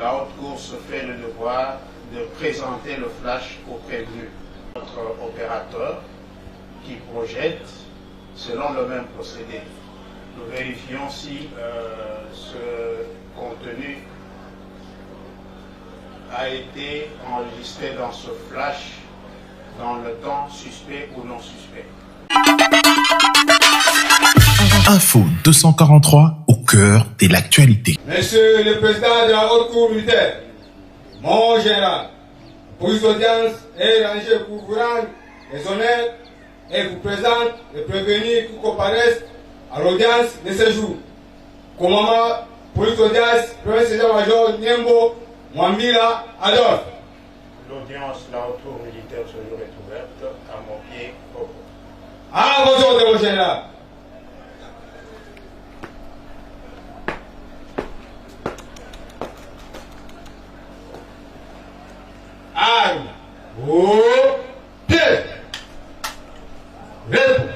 la Haute Cour se fait le devoir de présenter le flash au prévenu. Notre opérateur qui projette selon le même procédé. Nous vérifions si ce contenu a été enregistré dans ce flash dans le temps suspect ou non suspect. Info 243 au cœur de l'actualité. Monsieur le Président de la Haute Cour militaire, mon général, police d'audience est rangé pour vous rendre les honneurs et vous présente les prévenus qui comparaissent à l'audience de ce jour. Commandant police d'audience, premier sergent-major Niembo Mwambila Adolphe. L'audience de la Haute Cour militaire ce jour est ouverte à mon pied au bout. À vos ordres, mon général. Arme au pied. Repos.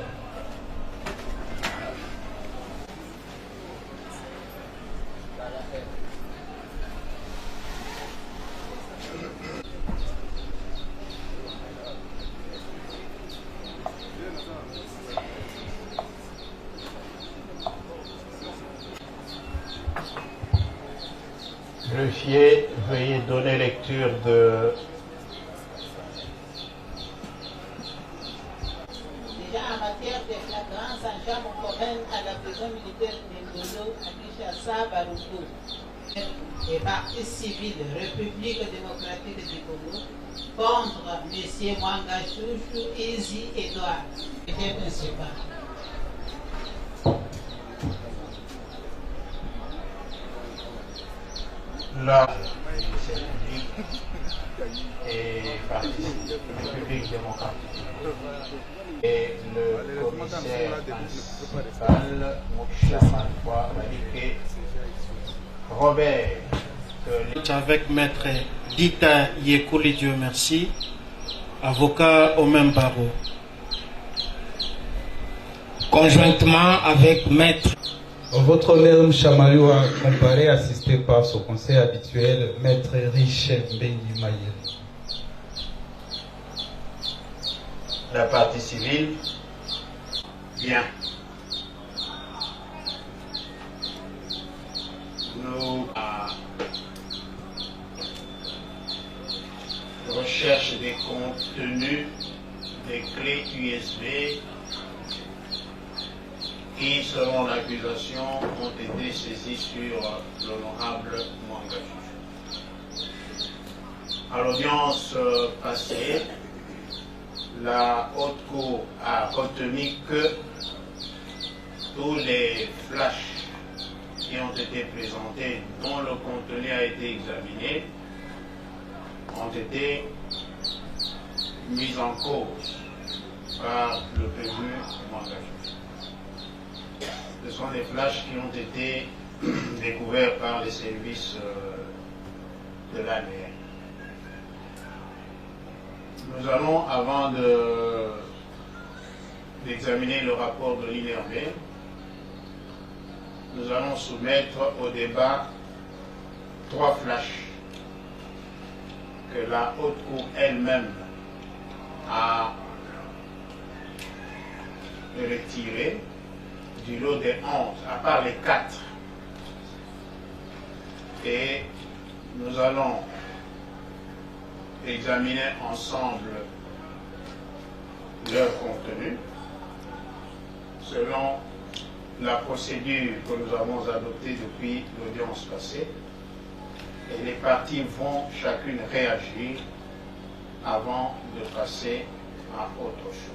Greffier, veuillez donner lecture de... Déjà en matière de flagrance en chambre foraine à la prison militaire de Ngolo à Kinshasa, Baruto, et partie civile République démocratique du Congo contre M. Mwanga Chouchou Ezi Edouard, chef principal. La et partie République démocratique et le commissaire principal Mokshamanwa Malike Robert avec maître Dita Yekouli Dieu merci, avocat au même barreau. Conjointement avec maître Votre honneur Chamalou a comparé, assisté par son conseil habituel, maître Richel Mbengi Mayeri. la partie civile. Bien. Nous recherche des contenus des clés USB qui, selon l'accusation, ont été saisis sur l'honorable Mwanga Chouchou. À l'audience passée, la Haute Cour a retenu que tous les flashs qui ont été présentés, dont le contenu a été examiné, ont été mis en cause par le prévenu Mwanga Chouchou. Ce sont des flashs qui ont été découverts par les services de l'ANR. Nous allons, avant d'examiner le rapport de l'INRB, nous allons soumettre au débat 3 flashs que la Haute Cour elle-même a retirés du lot des 11, à part les 4. Et nous allons examiner ensemble leur contenu selon la procédure que nous avons adoptée depuis l'audience passée. Et les parties vont chacune réagir avant de passer à autre chose.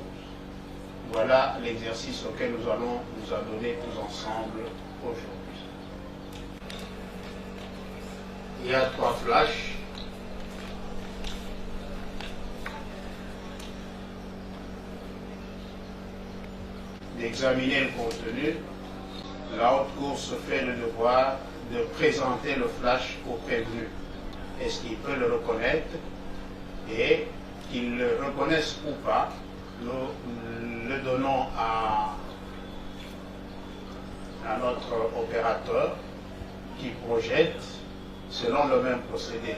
Voilà l'exercice auquel nous allons nous adonner tous ensemble aujourd'hui. Il y a 3 flashs. D'examiner le contenu, la Haute Cour se fait le devoir de présenter le flash au prévenu. Est-ce qu'il peut le reconnaître? Et qu'il le reconnaisse ou pas, nous le donnons à notre opérateur qui projette selon le même procédé.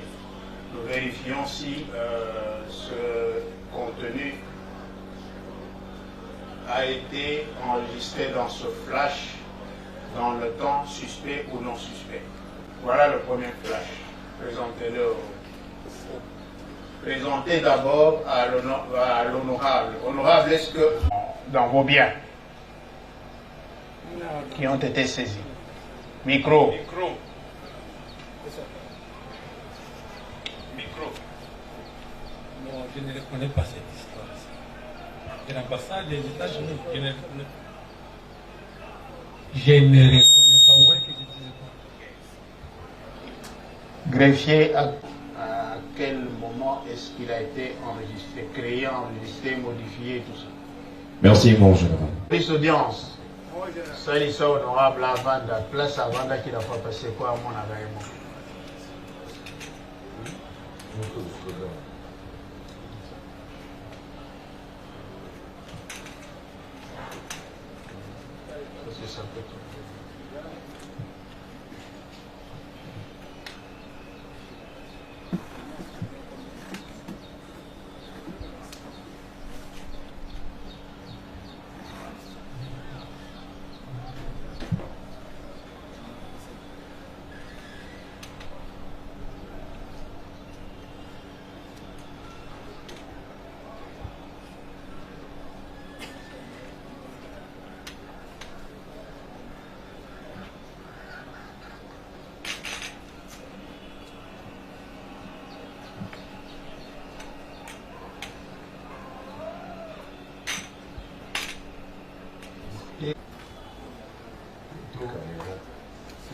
Nous vérifions si ce contenu a été enregistré dans ce flash dans le temps suspect ou non suspect. Voilà le premier flash. Présentez-le. Présentez d'abord à l'honorable. Honorable, est-ce que dans vos biens qui ont été saisis? Micro. Micro. Non, je ne reconnais pas cette histoire. De l'ambassade des États-Unis, je ne reconnais pas. Je ne reconnais pas. Vous voyez que je disais pas. Greffier, à quel moment est-ce qu'il a été enregistré, créé, enregistré, modifié, tout ça? Merci, mon général. Prise d'audience. Salissa honorable à Vanda, place à Vanda qui n'a pas passé quoi à mon agrément. C'est ça peut-être.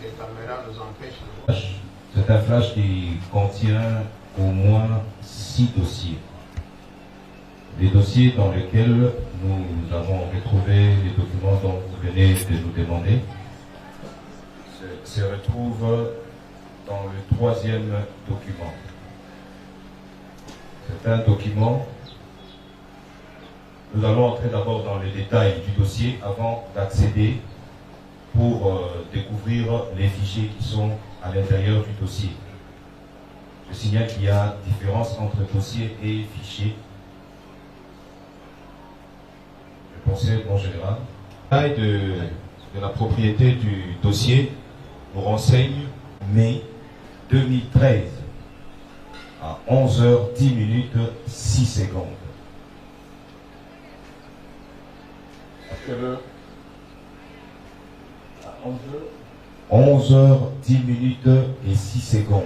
Les caméras nous empêchent de voir. C'est un flash qui contient au moins 6 dossiers. Les dossiers dans lesquels nous avons retrouvé les documents dont vous venez de nous demander se retrouvent dans le 3e document. C'est un document. Nous allons entrer d'abord dans les détails du dossier avant d'accéder pour découvrir les fichiers qui sont à l'intérieur du dossier. Je signale qu'il y a différence entre dossier et fichier. Je pensais, mon général, de la propriété du dossier nous renseigne mai 2013 à 11h10 6 secondes. 11h10 et 6 secondes.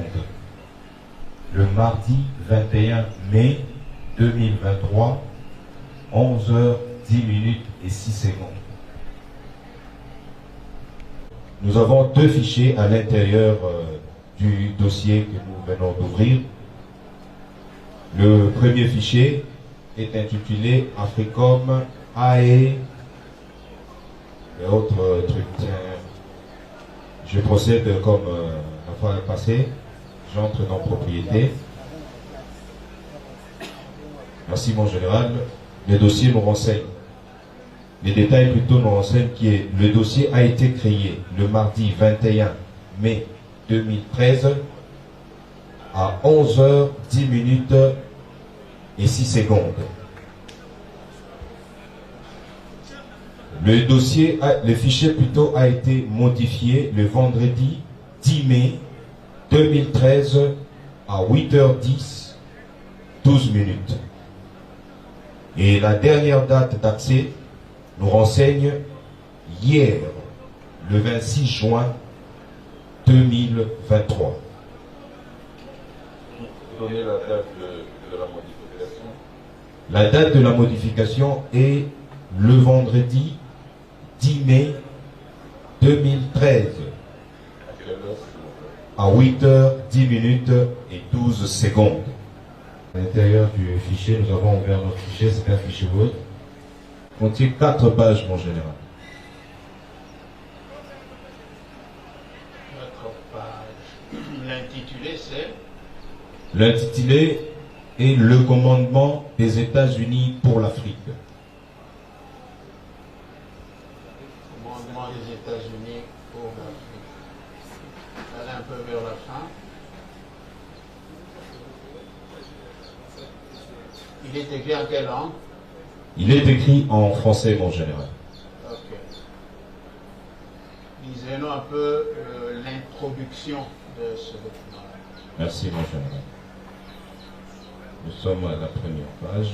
Le mardi 21 mai 2023, 11h10 et 6 secondes. Nous avons 2 fichiers à l'intérieur du dossier que nous venons d'ouvrir. Le premier fichier est intitulé Africom AE et autres trucs. Je procède comme la fois passée. J'entre dans propriété. Merci, mon général. Les dossiers nous renseignent. Les détails plutôt nous renseignent que le dossier a été créé le mardi 21 mai 2013 à 11h10 et 6 secondes. Le fichier plutôt a été modifié le vendredi 10 mai 2013 à 8h10, 12 minutes. Et la dernière date d'accès nous renseigne hier, le 26 juin 2023. Vous donnez la date de la modification? La date de la modification est le vendredi 10 mai 2013 à 8h10 et 12 secondes. À l'intérieur du fichier, nous avons ouvert notre fichier, c'est un fichier Word. Il contient 4 pages, mon général. 4 pages. L'intitulé, c'est? L'intitulé est Le commandement des États-Unis pour l'Afrique. Commandement des États-Unis pour l'Afrique. Allez un peu vers la fin. Il est écrit en quelle langue? Il est écrit en français, mon général. Ok. Lisez-nous un peu l'introduction de ce document. Merci, mon général. Nous sommes à la première page.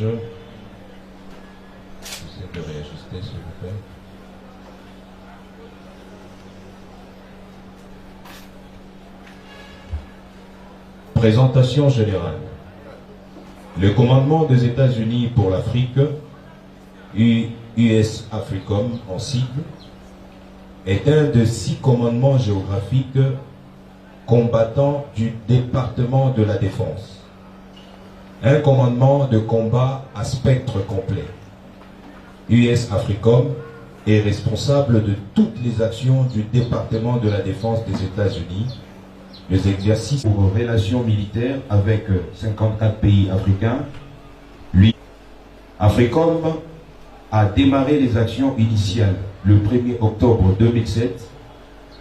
J'essaie de réajuster, s'il vous plaît. Présentation générale. Le commandement des États-Unis pour l'Afrique, US AFRICOM en sigle, est un de 6 commandements géographiques combattants du département de la Défense. Un commandement de combat à spectre complet. US AFRICOM est responsable de toutes les actions du département de la Défense des États-Unis, les exercices pour relations militaires avec 54 pays africains. Lui, AFRICOM a démarré les actions initiales le 1er octobre 2007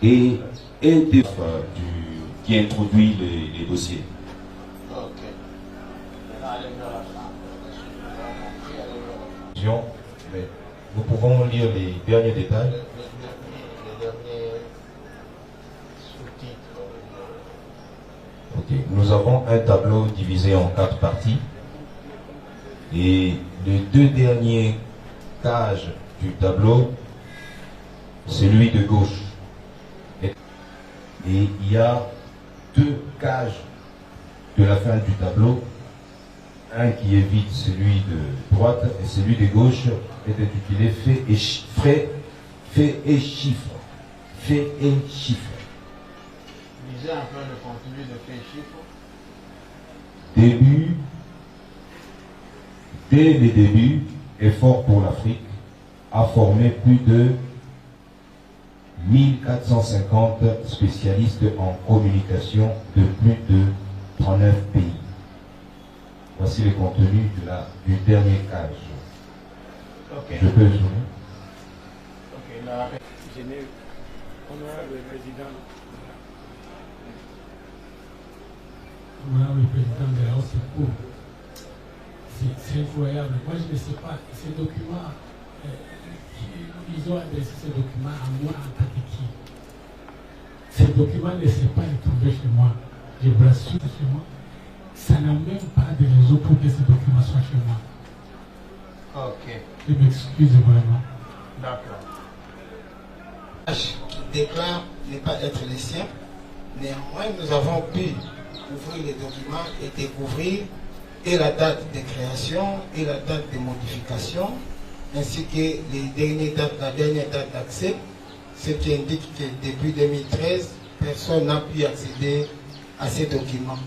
et est qui introduit les dossiers. Ok. Maintenant, allez vers la fin. Mais nous pouvons lire les derniers détails. Les derniers sous-titres. Okay. Nous avons un tableau divisé en 4 parties. Et les 2 derniers cages du tableau, celui de gauche. Et il y a 2 cages de la fin du tableau. Un qui évite celui de droite et celui de gauche est intitulé Faits et chiffres. Faits et chiffres. Faits et chiffres. Lisez un peu le contenu de Faits et chiffres. Début, dès le début, Effort pour l'Afrique a formé plus de 1450 spécialistes en communication de plus de 39 pays. Voici le contenu du dernier cage. Okay. Je peux zoomer. Ok, là. Honorable président. Honorable président de la Haute Cour. C'est incroyable. Moi, je ne sais pas, ces documents, ils ont adressé ces documents à moi en tant que qui. Ces documents ne sont pas retrouvés chez moi. Je vous rassure chez moi. Ça n'a même pas de raison pour que ces documents soient chez moi. Ok. Je m'excuse vraiment. D'accord. Qui déclare ne pas être les siens. Néanmoins, nous avons pu ouvrir les documents et découvrir et la date de création et la date de modification, ainsi que la dernière date d'accès, ce qui indique que depuis 2013, personne n'a pu accéder à ces documents.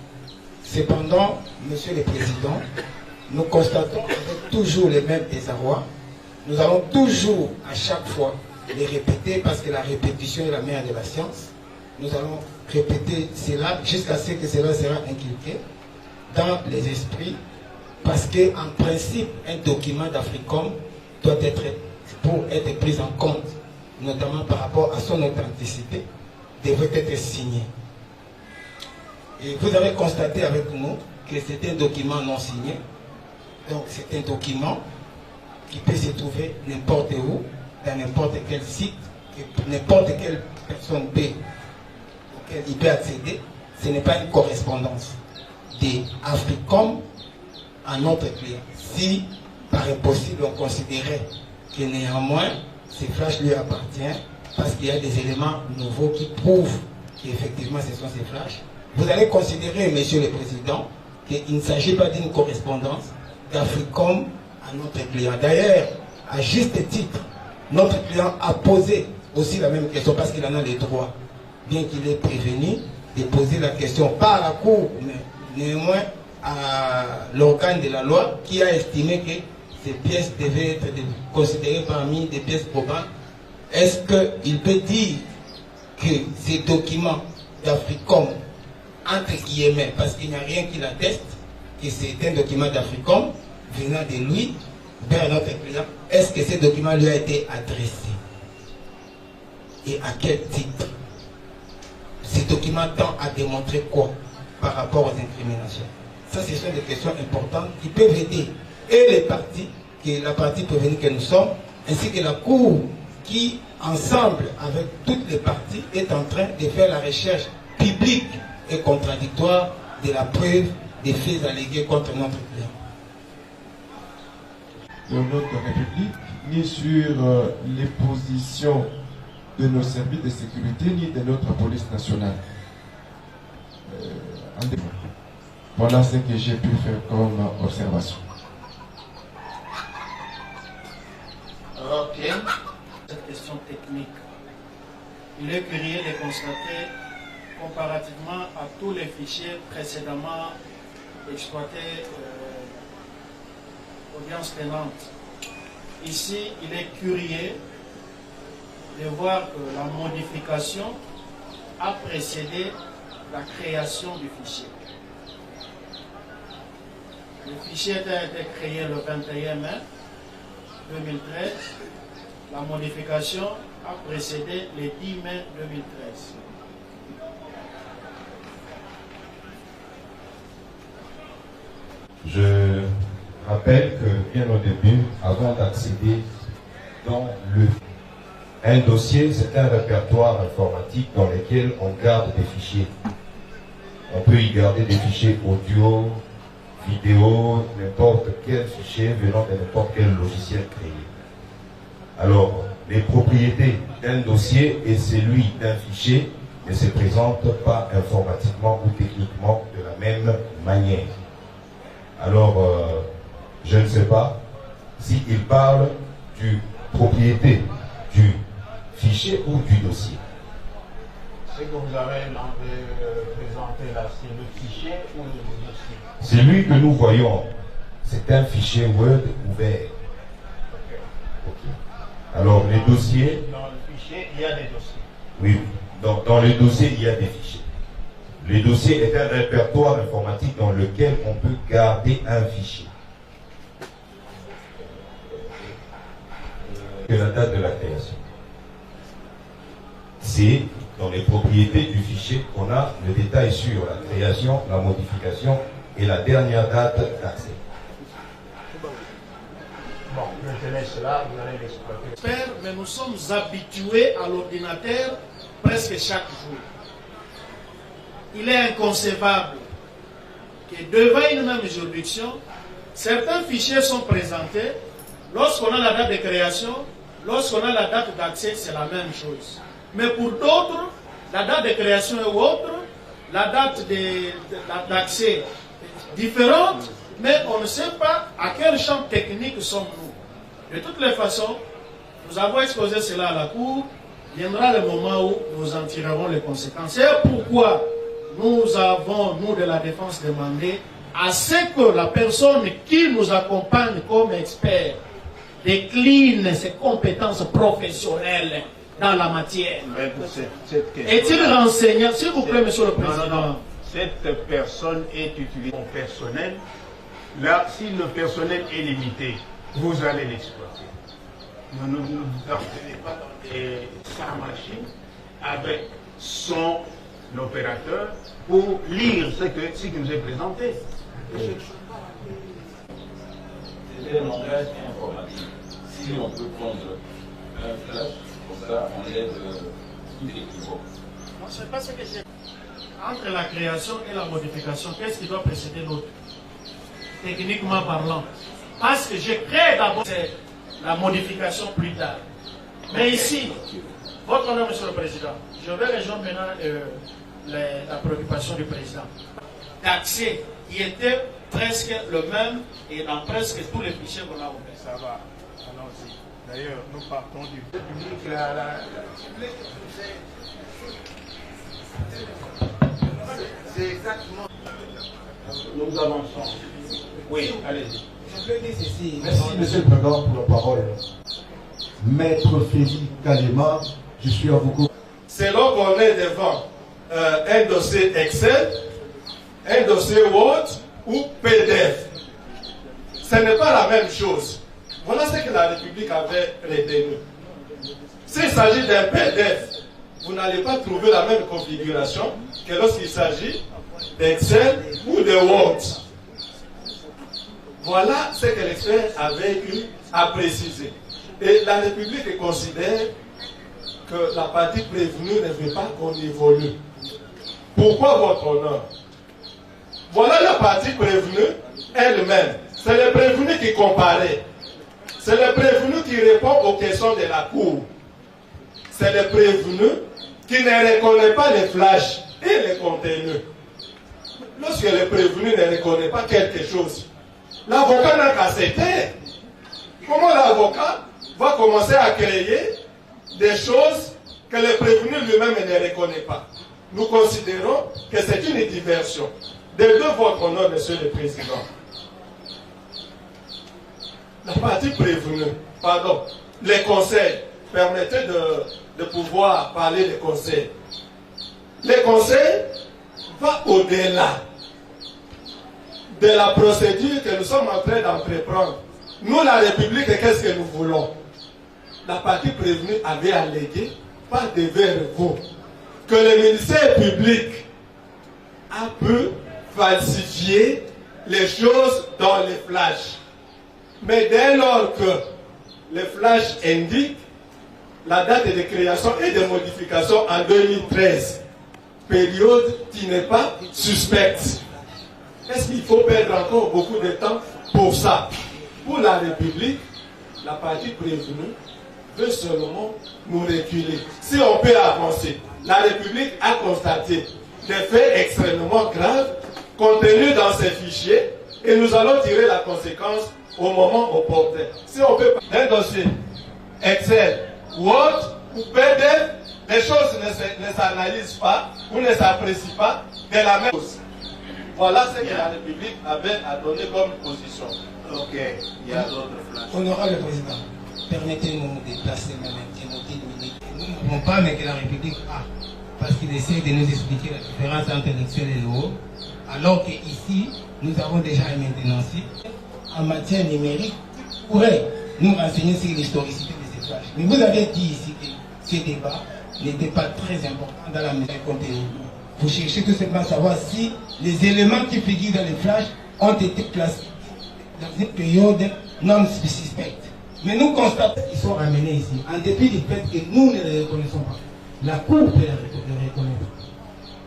Cependant, Monsieur le Président, nous constatons avec toujours les mêmes désarrois. Nous allons toujours, à chaque fois, les répéter parce que la répétition est la mère de la science. Nous allons répéter cela jusqu'à ce que cela sera inculqué dans les esprits, parce qu'en principe, un document d'AFRICOM doit être, pour être pris en compte, notamment par rapport à son authenticité, devrait être signé. Et vous avez constaté avec nous que c'est un document non signé. Donc c'est un document qui peut se trouver n'importe où, dans n'importe quel site, que n'importe quelle personne peut, auquel il peut accéder. Ce n'est pas une correspondance des AFRICOM à notre client. Si par impossible on considérait que néanmoins ces flashs lui appartiennent, parce qu'il y a des éléments nouveaux qui prouvent qu'effectivement ce sont ces flashs, vous allez considérer, Monsieur le Président, qu'il ne s'agit pas d'une correspondance d'AFRICOM à notre client. D'ailleurs, à juste titre, notre client a posé aussi la même question parce qu'il en a les droits, bien qu'il ait prévenu de poser la question pas à la Cour, mais néanmoins à l'organe de la loi qui a estimé que ces pièces devaient être considérées parmi des pièces probantes. Est-ce qu'il peut dire que ces documents d'AFRICOM, entre guillemets, parce qu'il n'y a rien qui l'atteste, que c'est un document d'AFRICOM venant de lui vers notre client, est-ce que ces documents lui a été adressés? Et à quel titre? Ces documents tendent à démontrer quoi par rapport aux incriminations? Ça, ce sont des questions importantes qui peuvent aider et les partis, la partie prévenue que nous sommes, ainsi que la Cour qui, ensemble avec toutes les parties, est en train de faire la recherche publique et contradictoire de la preuve des faits allégués contre notre client. De notre République, ni sur les positions de nos services de sécurité, ni de notre police nationale. Voilà ce que j'ai pu faire comme observation. Ok. Cette question technique, il est curieux de constater, comparativement à tous les fichiers précédemment exploités audience tenante, ici il est curieux de voir que la modification a précédé la création du fichier. Le fichier a été créé le 21 mai 2013. La modification a précédé le 10 mai 2013. Je rappelle que bien au début, avant d'accéder dans un dossier, c'est un répertoire informatique dans lequel on garde des fichiers. On peut y garder des fichiers audio, vidéo, n'importe quel fichier venant de n'importe quel logiciel créé. Alors, les propriétés d'un dossier et celui d'un fichier ne se présentent pas informatiquement ou techniquement de la même manière. Alors, je ne sais pas s'il parle du propriété du fichier ou du dossier. Ce que vous avez présenté là, c'est le fichier ou le dossier? Celui que nous voyons, c'est un fichier Word ouvert. Okay. Alors, les dossiers... Dans le fichier, il y a des dossiers. Oui, dans les dossiers, il y a des fichiers. Le dossier est un répertoire informatique dans lequel on peut garder un fichier. Que la date de la création. C'est dans les propriétés du fichier qu'on a le détail sur la création, la modification et la dernière date d'accès. Bon, je te laisse là, vous allez l'exploiter. Mais nous sommes habitués à l'ordinateur presque chaque jour. Il est inconcevable que devant une même juridiction, certains fichiers sont présentés. Lorsqu'on a la date de création, lorsqu'on a la date d'accès, c'est la même chose. Mais pour d'autres, la date de création est autre, la date d'accès est différente, mais on ne sait pas à quel champ technique sommes-nous. De toutes les façons, nous avons exposé cela à la Cour. Viendra le moment où nous en tirerons les conséquences. C'est pourquoi nous avons, nous de la défense, demandé à ce que la personne qui nous accompagne comme expert décline ses compétences professionnelles dans la matière. Est-il renseignant, s'il vous plaît, Monsieur le Président? Non. Cette personne est utilisée en personnel. Là, si le personnel est limité, vous allez l'exploiter. Ne nous entretenez pas dans sa machine avec son opérateur pour lire ce qui nous est présenté. C'est un langage informatique. Si on peut prendre un flash, comme ça, on lève tout équivoque. Moi, je ne sais pas ce que j'ai. Entre la création et la modification, qu'est-ce qui doit précéder l'autre? Techniquement parlant. Parce que je crée d'abord la modification plus tard. Mais ici, votre honneur, Monsieur le Président, je vais rejoindre maintenant la préoccupation du Président. D'accès qui était presque le même et dans presque tous les fichiers qu'on a ouverts. Ça va, allons-y. D'ailleurs, nous partons du public. C'est exactement. Nous avançons. Oui, allez-y. Merci, Monsieur le Président, pour la parole. Maître Félix Kalema, je suis avocat. Selon qu'on est devant un dossier Excel, un dossier Word ou PDF. Ce n'est pas la même chose. Voilà ce que la République avait retenu. S'il s'agit d'un PDF, vous n'allez pas trouver la même configuration que lorsqu'il s'agit d'Excel ou de Word. Voilà ce que l'expert avait eu à préciser. Et la République considère que la partie prévenue ne veut pas qu'on évolue. Pourquoi votre honneur? Voilà la partie prévenue elle-même. C'est le prévenu qui comparait. C'est le prévenu qui répond aux questions de la Cour. C'est le prévenu qui ne reconnaît pas les flashs et les contenus. Lorsque le prévenu ne reconnaît pas quelque chose, l'avocat n'a qu'à se taire. Comment l'avocat va commencer à créer des choses que le prévenu lui-même ne reconnaît pas? Nous considérons que c'est une diversion. De votre honneur, Monsieur le Président. La partie prévenue, pardon, les conseils, permettez de pouvoir parler des conseils. Les conseils vont au-delà de la procédure que nous sommes en train d'entreprendre. Nous, la République, qu'est-ce que nous voulons? La partie prévenue avait allégué, pas devers vous, que le ministère public a pu falsifier les choses dans les flashs. Mais dès lors que les flashs indiquent la date de création et de modification en 2013, période qui n'est pas suspecte, est-ce qu'il faut perdre encore beaucoup de temps pour ça? Pour la République, la partie prévenue veut seulement nous reculer. Si on peut avancer, la République a constaté des faits extrêmement graves contenus dans ces fichiers et nous allons tirer la conséquence au moment opportun. Si on peut un dossier Excel, Word ou PDF, les choses ne s'analysent pas ou ne s'apprécient pas de la même chose. Voilà ce que la République avait à donner comme position. Ok, il y a d'autres flashs. Honorable Président, permettez-nous de déplacer même une minute. Nous ne pouvons pas, mais que la République a. Parce qu'il essaie de nous expliquer la différence entre l'intellectuel et le haut. Alors qu'ici, nous avons déjà un maintenancier en matière numérique qui pourrait nous renseigner sur l'historicité de ces flashs. Mais vous avez dit ici que ce débat n'était pas très important dans la mesure contenu. Vous cherchez tout simplement à savoir si les éléments qui figurent dans les flashs ont été classés dans une période non suspecte. Mais nous constatons qu'ils sont ramenés ici, en dépit du fait que nous ne les reconnaissons pas. La Cour peut les reconnaître.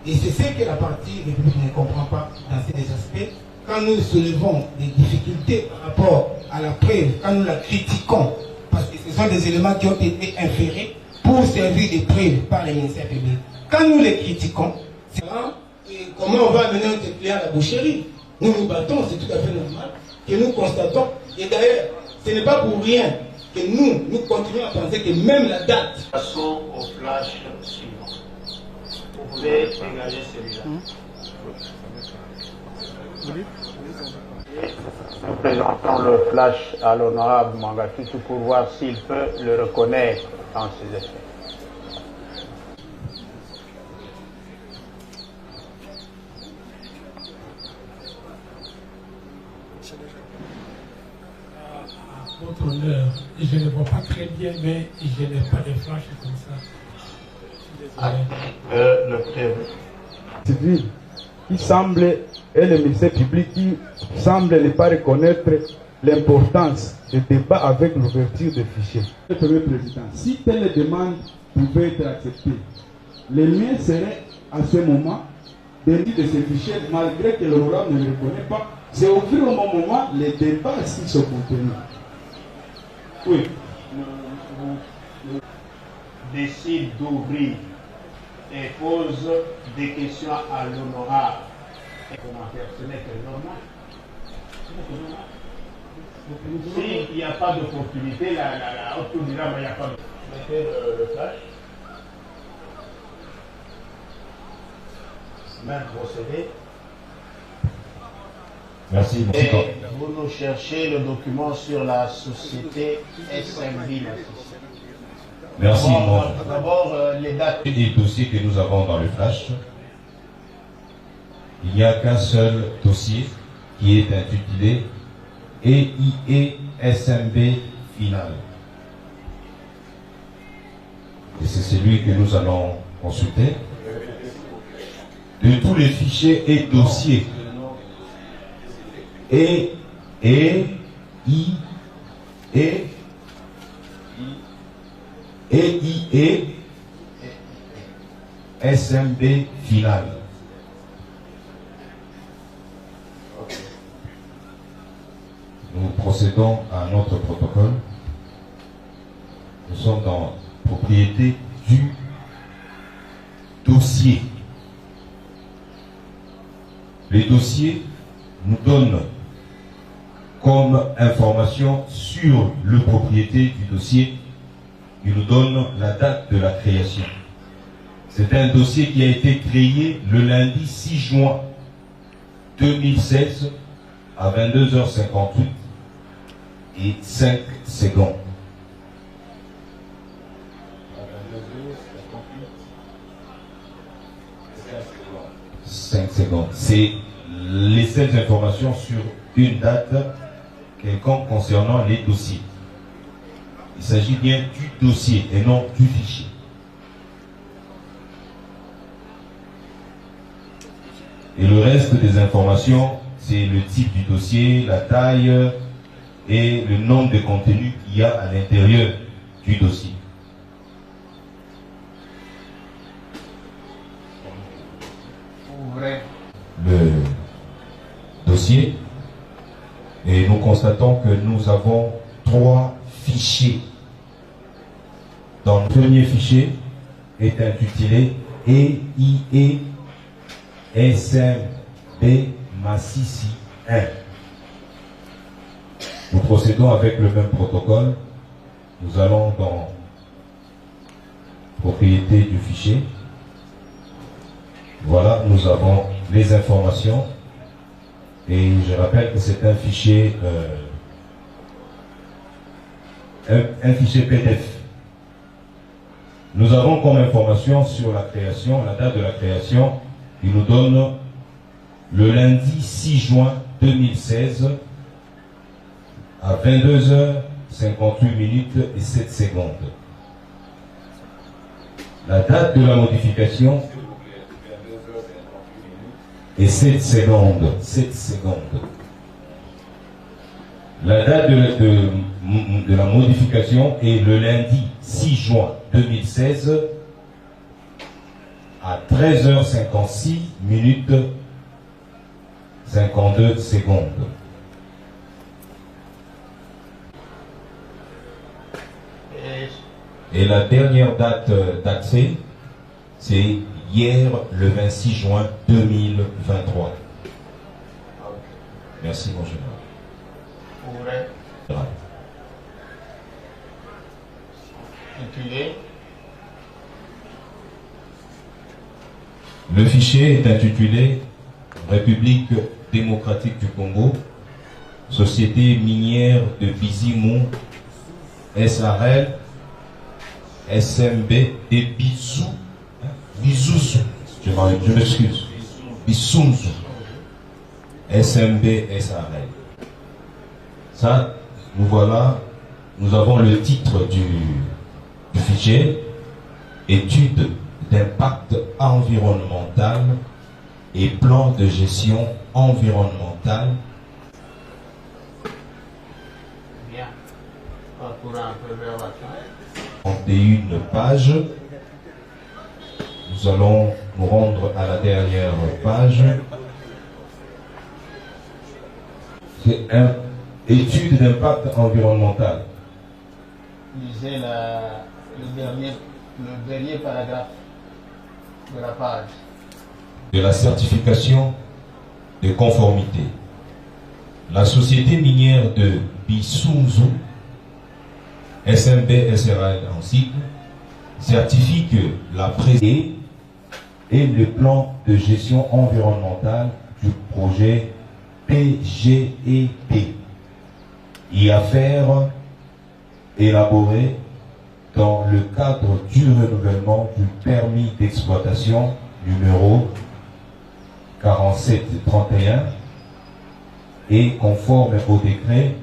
Et c'est ce que la partie République ne comprend pas dans ces aspects. Quand nous soulevons des difficultés par rapport à la preuve, quand nous la critiquons, parce que ce sont des éléments qui ont été inférés pour servir de preuve par les ministères publics. Quand nous les critiquons, c'est comment on va amener notre client à la boucherie. Nous nous battons, c'est tout à fait normal, que nous constatons. Et d'ailleurs, ce n'est pas pour rien que nous continuons à penser que même la date. Passons au flash suivant. Vous pouvez dégager celui-là. Nous présentons le flash à l'honorable Mangatutu pour voir s'il peut le reconnaître dans ses effets. Votre honneur, je ne vois pas très bien, mais je n'ai pas de flash comme ça. Le prévu. Civil qui semble, et le ministère public qui semble ne pas reconnaître l'importance du débat avec l'ouverture des fichiers. Le Premier Président, si telle demande pouvait être acceptée, le mien serait à ce moment de dire de ces fichiers, malgré que l'honorable ne le reconnaît pas, c'est ouvrir au moment les débats sur ce contenu. Oui. Nous décide d'ouvrir et pose des questions à l'honorable. Commentaire, ce n'est que normal. S'il n'y a pas d'opportunité, la haute cour dira qu'il n'y a pas de. Mettez le flash. Même procédé. Merci, et vous nous cherchez le document sur la société SMB. Merci. D'abord, les dates. Des dossiers que nous avons dans le flash, il n'y a qu'un seul dossier qui est intitulé EIE-SMB final. Et c'est celui que nous allons consulter. De tous les fichiers et dossiers SMB final. Nous procédons à notre protocole. Nous sommes dans propriété du dossier. Les dossiers nous donnent comme information sur le propriété du dossier, il nous donne la date de la création. C'est un dossier qui a été créé le lundi 6 juin 2016 à 22h58 et 5 secondes. 5 secondes. C'est les seules informations sur une date quelconque concernant les dossiers. Il s'agit bien du dossier et non du fichier. Et le reste des informations, c'est le type du dossier, la taille et le nombre de contenus qu'il y a à l'intérieur du dossier. Le dossier et nous constatons que nous avons 3 fichiers. Dans le premier fichier est intitulé EIE SMB Massissi 1. Nous procédons avec le même protocole. Nous allons dans propriété du fichier. Voilà, nous avons les informations. Et je rappelle que c'est un fichier PDF. Nous avons comme information sur la création, la date de la création, il nous donne le lundi 6 juin 2016 à 22h58 minutes et 7 secondes. La date de la modification et 7 secondes. 7 secondes. La date de la modification est le lundi 6 juin 2016 à 13h56 minutes 52 secondes. Et la dernière date d'accès, c'est hier, le 26 juin 2023. Merci, mon général. Le fichier est intitulé République démocratique du Congo, Société minière de Bizimou, SARL, SMB et Bisou. Bisouzou, je m'excuse. Bisouzou. SMB SARL. Ça, nous voilà, nous avons le titre du fichier, étude d'impact environnemental et plan de gestion environnementale. Bien. Parcourant un peu vers la fin. 31 pages. Nous allons nous rendre à la dernière page. C'est une étude d'impact environnemental. Lisez le dernier paragraphe de la page. De la certification de conformité. La société minière de Bissouzou, SMB SRL en sigle, certifie que la présence et le plan de gestion environnementale du projet PGEP y affaire élaboré dans le cadre du renouvellement du permis d'exploitation numéro 4731 et conforme au décret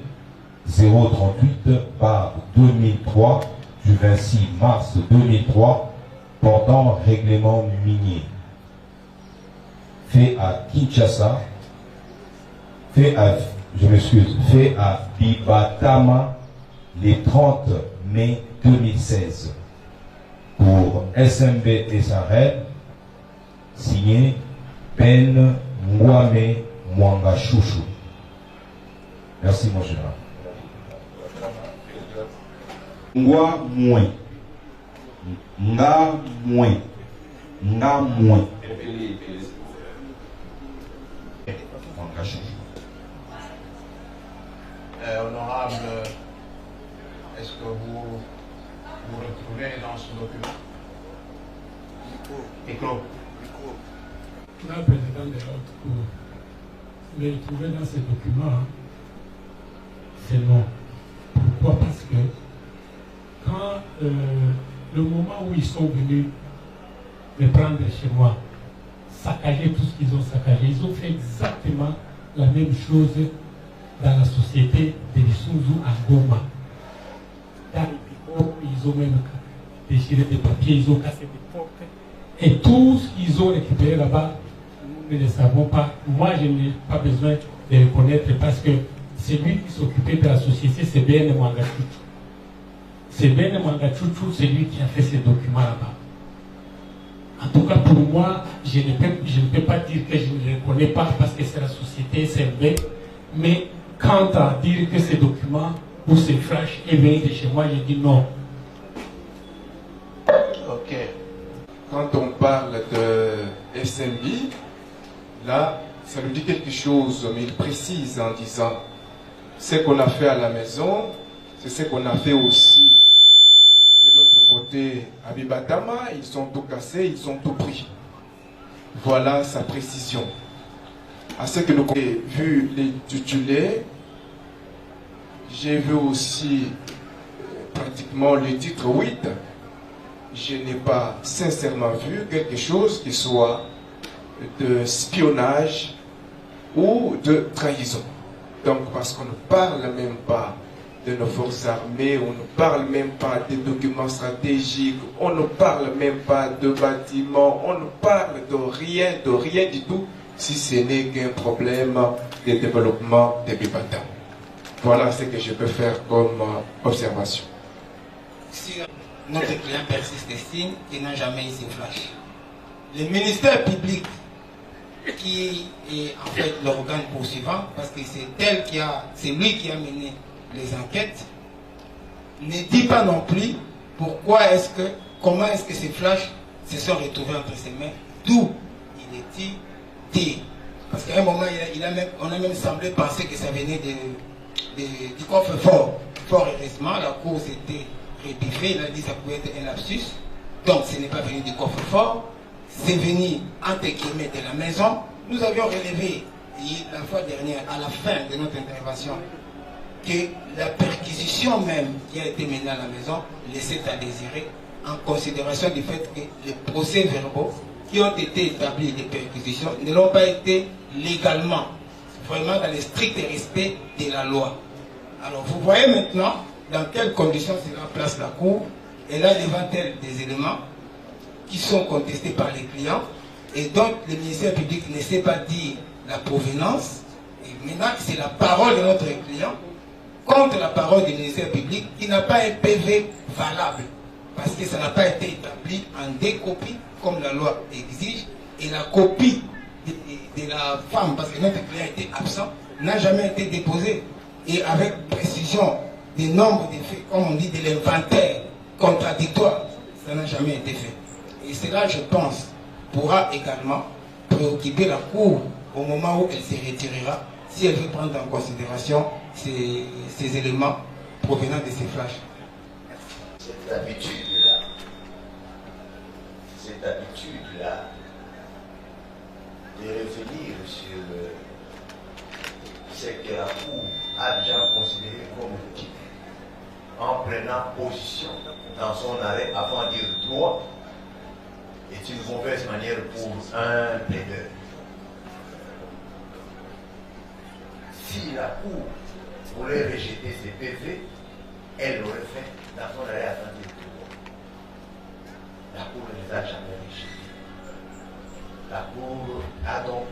038/2003 du 26 mars 2003 portant règlement minier fait à Kinshasa, fait je m'excuse, fait à Bibatama le 30 mai 2016 pour SMB et Sahel, signé Ben Mwame Mwanga Chouchou. Merci mon général. Ngwa Mouin. Nga Mouin. Nga Mouin. Mwanga Chouchou. Honorable, est-ce que vous vous retrouvez dans ce document? Micro. La présidente de l'autre cour, me retrouver dans ces documents, c'est non. Pourquoi? Parce que quand le moment où ils sont venus me prendre chez moi, saccager tout ce qu'ils ont saccagé, ils ont fait exactement la même chose dans la société de Lissouzou à Goma. Dans les bureaux, ils ont même déchiré des papiers, ils ont cassé des portes. Et tout ce qu'ils ont récupéré là-bas, nous ne le savons pas. Moi, je n'ai pas besoin de le connaître parce que celui qui s'occupait de la société, c'est Ben Mwanga Chouchou. C'est Ben Mwanga Chouchou, c'est lui qui a fait ces documents là-bas. En tout cas, pour moi, je ne peux pas dire que je ne le connais pas parce que c'est la société SMB. Mais quant à dire que ces documents ou ces flashs éveillent de chez moi, je dis non. Ok. Quand on parle de SMB, là, ça nous dit quelque chose, mais il précise en disant ce qu'on a fait à la maison, c'est ce qu'on a fait aussi de l'autre côté à Bibatama. Ils ont tout cassé, ils ont tout pris. Voilà sa précision. À ce que nous avons vu les titulaires, j'ai vu aussi pratiquement le titre 8. Je n'ai pas sincèrement vu quelque chose qui soit de espionnage ou de trahison. Donc parce qu'on ne parle même pas de nos forces armées, on ne parle même pas des documents stratégiques, on ne parle même pas de bâtiments, on ne parle de rien du tout, si ce n'est qu'un problème de développement des Bibatama. Voilà ce que je peux faire comme observation. Si notre client persiste des signes, il n'a jamais eu ces flashs. Le ministère public, qui est en fait l'organe poursuivant, parce que c'est lui qui a mené les enquêtes, ne dit pas non plus comment est-ce que ces flashs se sont retrouvés entre ses mains, d'où il est dit. Parce qu'à un moment, on a même semblé penser que ça venait du coffre-fort. Fort heureusement, la cour s'était rébiffée, il a dit que ça pouvait être un lapsus. Donc ce n'est pas venu du coffre-fort, c'est venu entre guillemets de la maison. Nous avions relevé la fois dernière, à la fin de notre intervention, que la perquisition même qui a été menée à la maison laissait à désirer, en considération du fait que les procès-verbaux qui ont été établis des perquisitions ne l'ont pas été légalement, vraiment dans le strict respect de la loi. Alors vous voyez maintenant dans quelles conditions cela place la Cour. Elle a devant elle des éléments qui sont contestés par les clients et donc le ministère public ne sait pas dire la provenance. Et maintenant c'est la parole de notre client contre la parole du ministère public qui n'a pas un PV valable parce que ça n'a pas été établi en deux copies comme la loi exige et la copie de la femme, parce que notre client était absent, n'a jamais été déposée et avec précision des nombres de faits, comme on dit, de l'inventaire contradictoire, ça n'a jamais été fait. Et cela, je pense, pourra également préoccuper la Cour au moment où elle se retirera, si elle veut prendre en considération ces éléments provenant de ces flashs. Cette habitude-là, de revenir sur ce que la Cour a déjà considéré comme motif, en prenant position dans son arrêt avant de dire droit, est une mauvaise manière pour un plaideur. Si la Cour voulait rejeter ces PV, elle l'aurait fait dans son arrêt avant de dire droit. La Cour ne les a jamais rejetés. La Cour a donc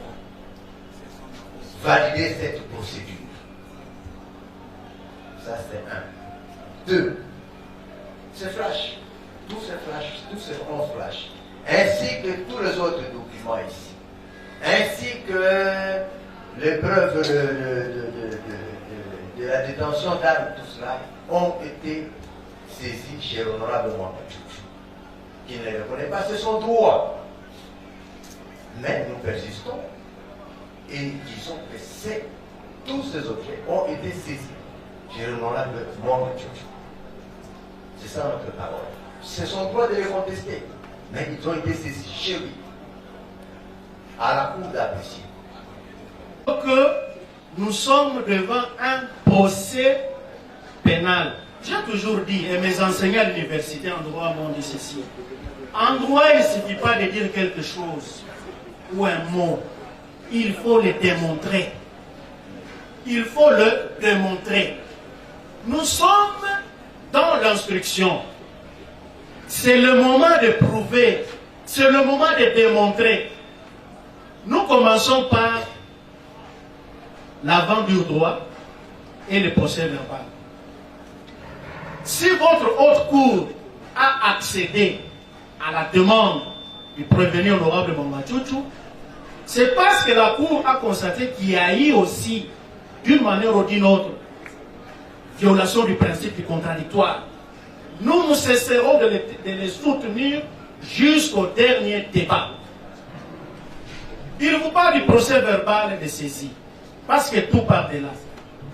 validé cette procédure. Ça, c'est un. Deux, ces flashs, tous ces 11 flashs, ainsi que tous les autres documents ici, ainsi que les preuves de la détention d'armes, tout cela, ont été saisis chez l'honorable Mohamed Chouchou, qui ne les reconnaît pas, c'est son droit. Mais nous persistons et disons que tous ces objets ont été saisis chez l'honorable Mohamed Chouchou. C'est ça notre parole. C'est son droit de les contester, mais ils ont été saisis chez lui, à la cour d'apprécier. Que nous sommes devant un procès pénal. J'ai toujours dit, et mes enseignants à l'université en droit m'ont dit ceci. En droit, il ne suffit pas de dire quelque chose ou un mot. Il faut le démontrer. Il faut le démontrer. Nous sommes dans l'instruction. C'est le moment de prouver. C'est le moment de démontrer. Nous commençons par l'avant du droit et le procès verbal. Si votre haute cour a accédé à la demande du prévenu honorable Mohamed Chouchou, c'est parce que la cour a constaté qu'il y a eu aussi, d'une manière ou d'une autre, violation du principe du contradictoire. Nous nous cesserons de les soutenir jusqu'au dernier débat. Il vous parle du procès verbal et de saisie, parce que tout part de là.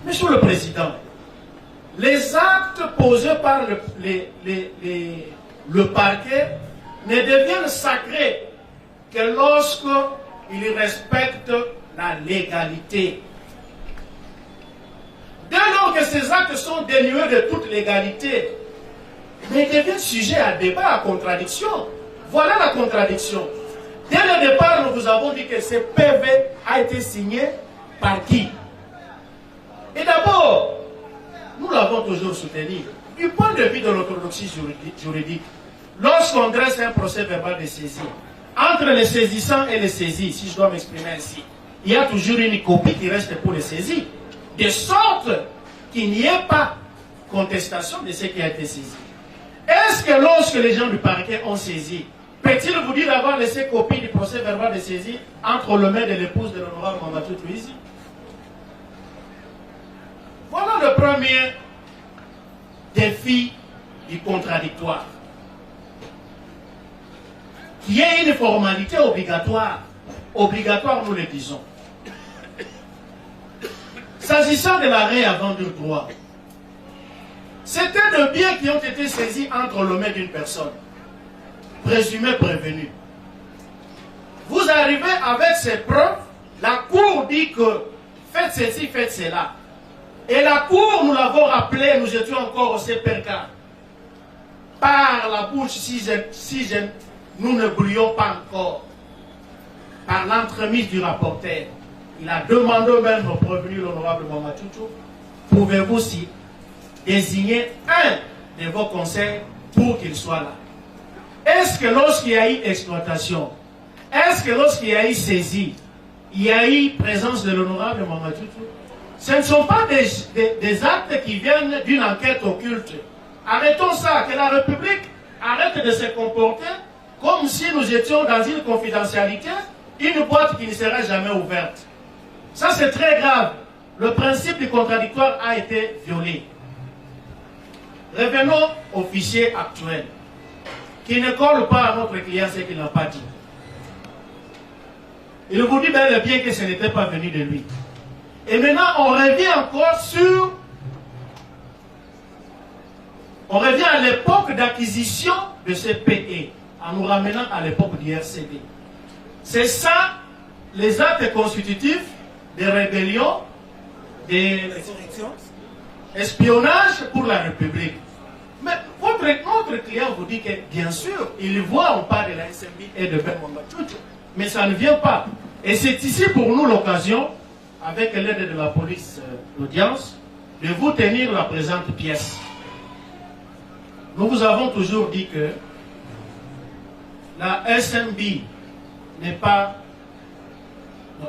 Monsieur le Président, les actes posés par le parquet ne deviennent sacrés que lorsqu'ils respectent la légalité. Dès lors que ces actes sont dénués de toute légalité, mais ils deviennent sujets à débat, à contradiction. Voilà la contradiction. Dès le départ, nous vous avons dit que ce PV a été signé par qui? Et d'abord, nous l'avons toujours soutenu. Du point de vue de l'orthodoxie juridique, lorsqu'on dresse un procès verbal de saisie, entre les saisissants et les saisis, si je dois m'exprimer ainsi, il y a toujours une copie qui reste pour les saisis, de sorte qu'il n'y ait pas contestation de ce qui a été saisi. Est-ce que lorsque les gens du parquet ont saisi, peut-il vous dire d'avoir laissé copie du procès verbal de saisie entre le maire et l'épouse de l'honorable Mohamed Chouchou ici? Voilà le premier défi du contradictoire. Qui est une formalité obligatoire. Obligatoire, nous le disons. S'agissant de l'arrêt avant du droit, c'était de biens qui ont été saisis entre les mains d'une personne, présumée prévenue. Vous arrivez avec ces preuves, la cour dit que faites ceci, faites cela. Et la cour, nous l'avons rappelé, nous étions encore au CPRK. Par la bouche, nous ne brillons pas encore. Par l'entremise du rapporteur, il a demandé même au prévenu l'honorable Mohamed Chouchou, pouvez-vous si désigner un de vos conseils pour qu'il soit là? Est-ce que lorsqu'il y a eu exploitation, est-ce que lorsqu'il y a eu saisie, il y a eu présence de l'honorable Mohamed Chouchou? Ce ne sont pas des actes qui viennent d'une enquête occulte. Arrêtons ça, que la République arrête de se comporter comme si nous étions dans une confidentialité, une boîte qui ne sera jamais ouverte. Ça, c'est très grave. Le principe du contradictoire a été violé. Revenons au fichier actuel, qui ne colle pas à notre client ce qu'il n'a pas dit. Il vous dit bel et bien que ce n'était pas venu de lui. Et maintenant, on revient encore sur... On revient à l'époque d'acquisition de ce PE, en nous ramenant à l'époque du RCD. C'est ça, les actes constitutifs des rébellions, des espionnages pour la République. Mais notre client vous dit que, bien sûr, il voit, on parle de la SMB et de Ben Mohamed Chouchou, mais ça ne vient pas. Et c'est ici pour nous l'occasion, avec l'aide de la police d'audience, de vous tenir la présente pièce. Nous vous avons toujours dit que la SMB n'est pas...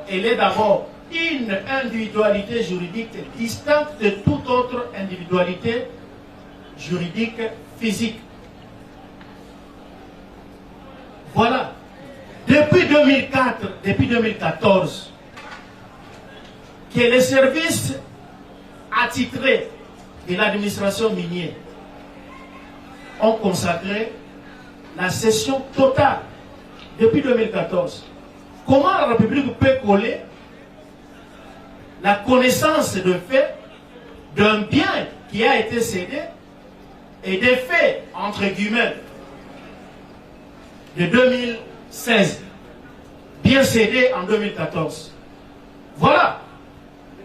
Elle est d'abord une individualité juridique distincte de toute autre individualité juridique physique. Voilà. Depuis 2014, que les services attitrés de l'administration minière ont consacré la cession totale depuis 2014. Comment la République peut coller la connaissance de fait d'un bien qui a été cédé et des faits, entre guillemets, de 2016, bien cédé en 2014. Voilà.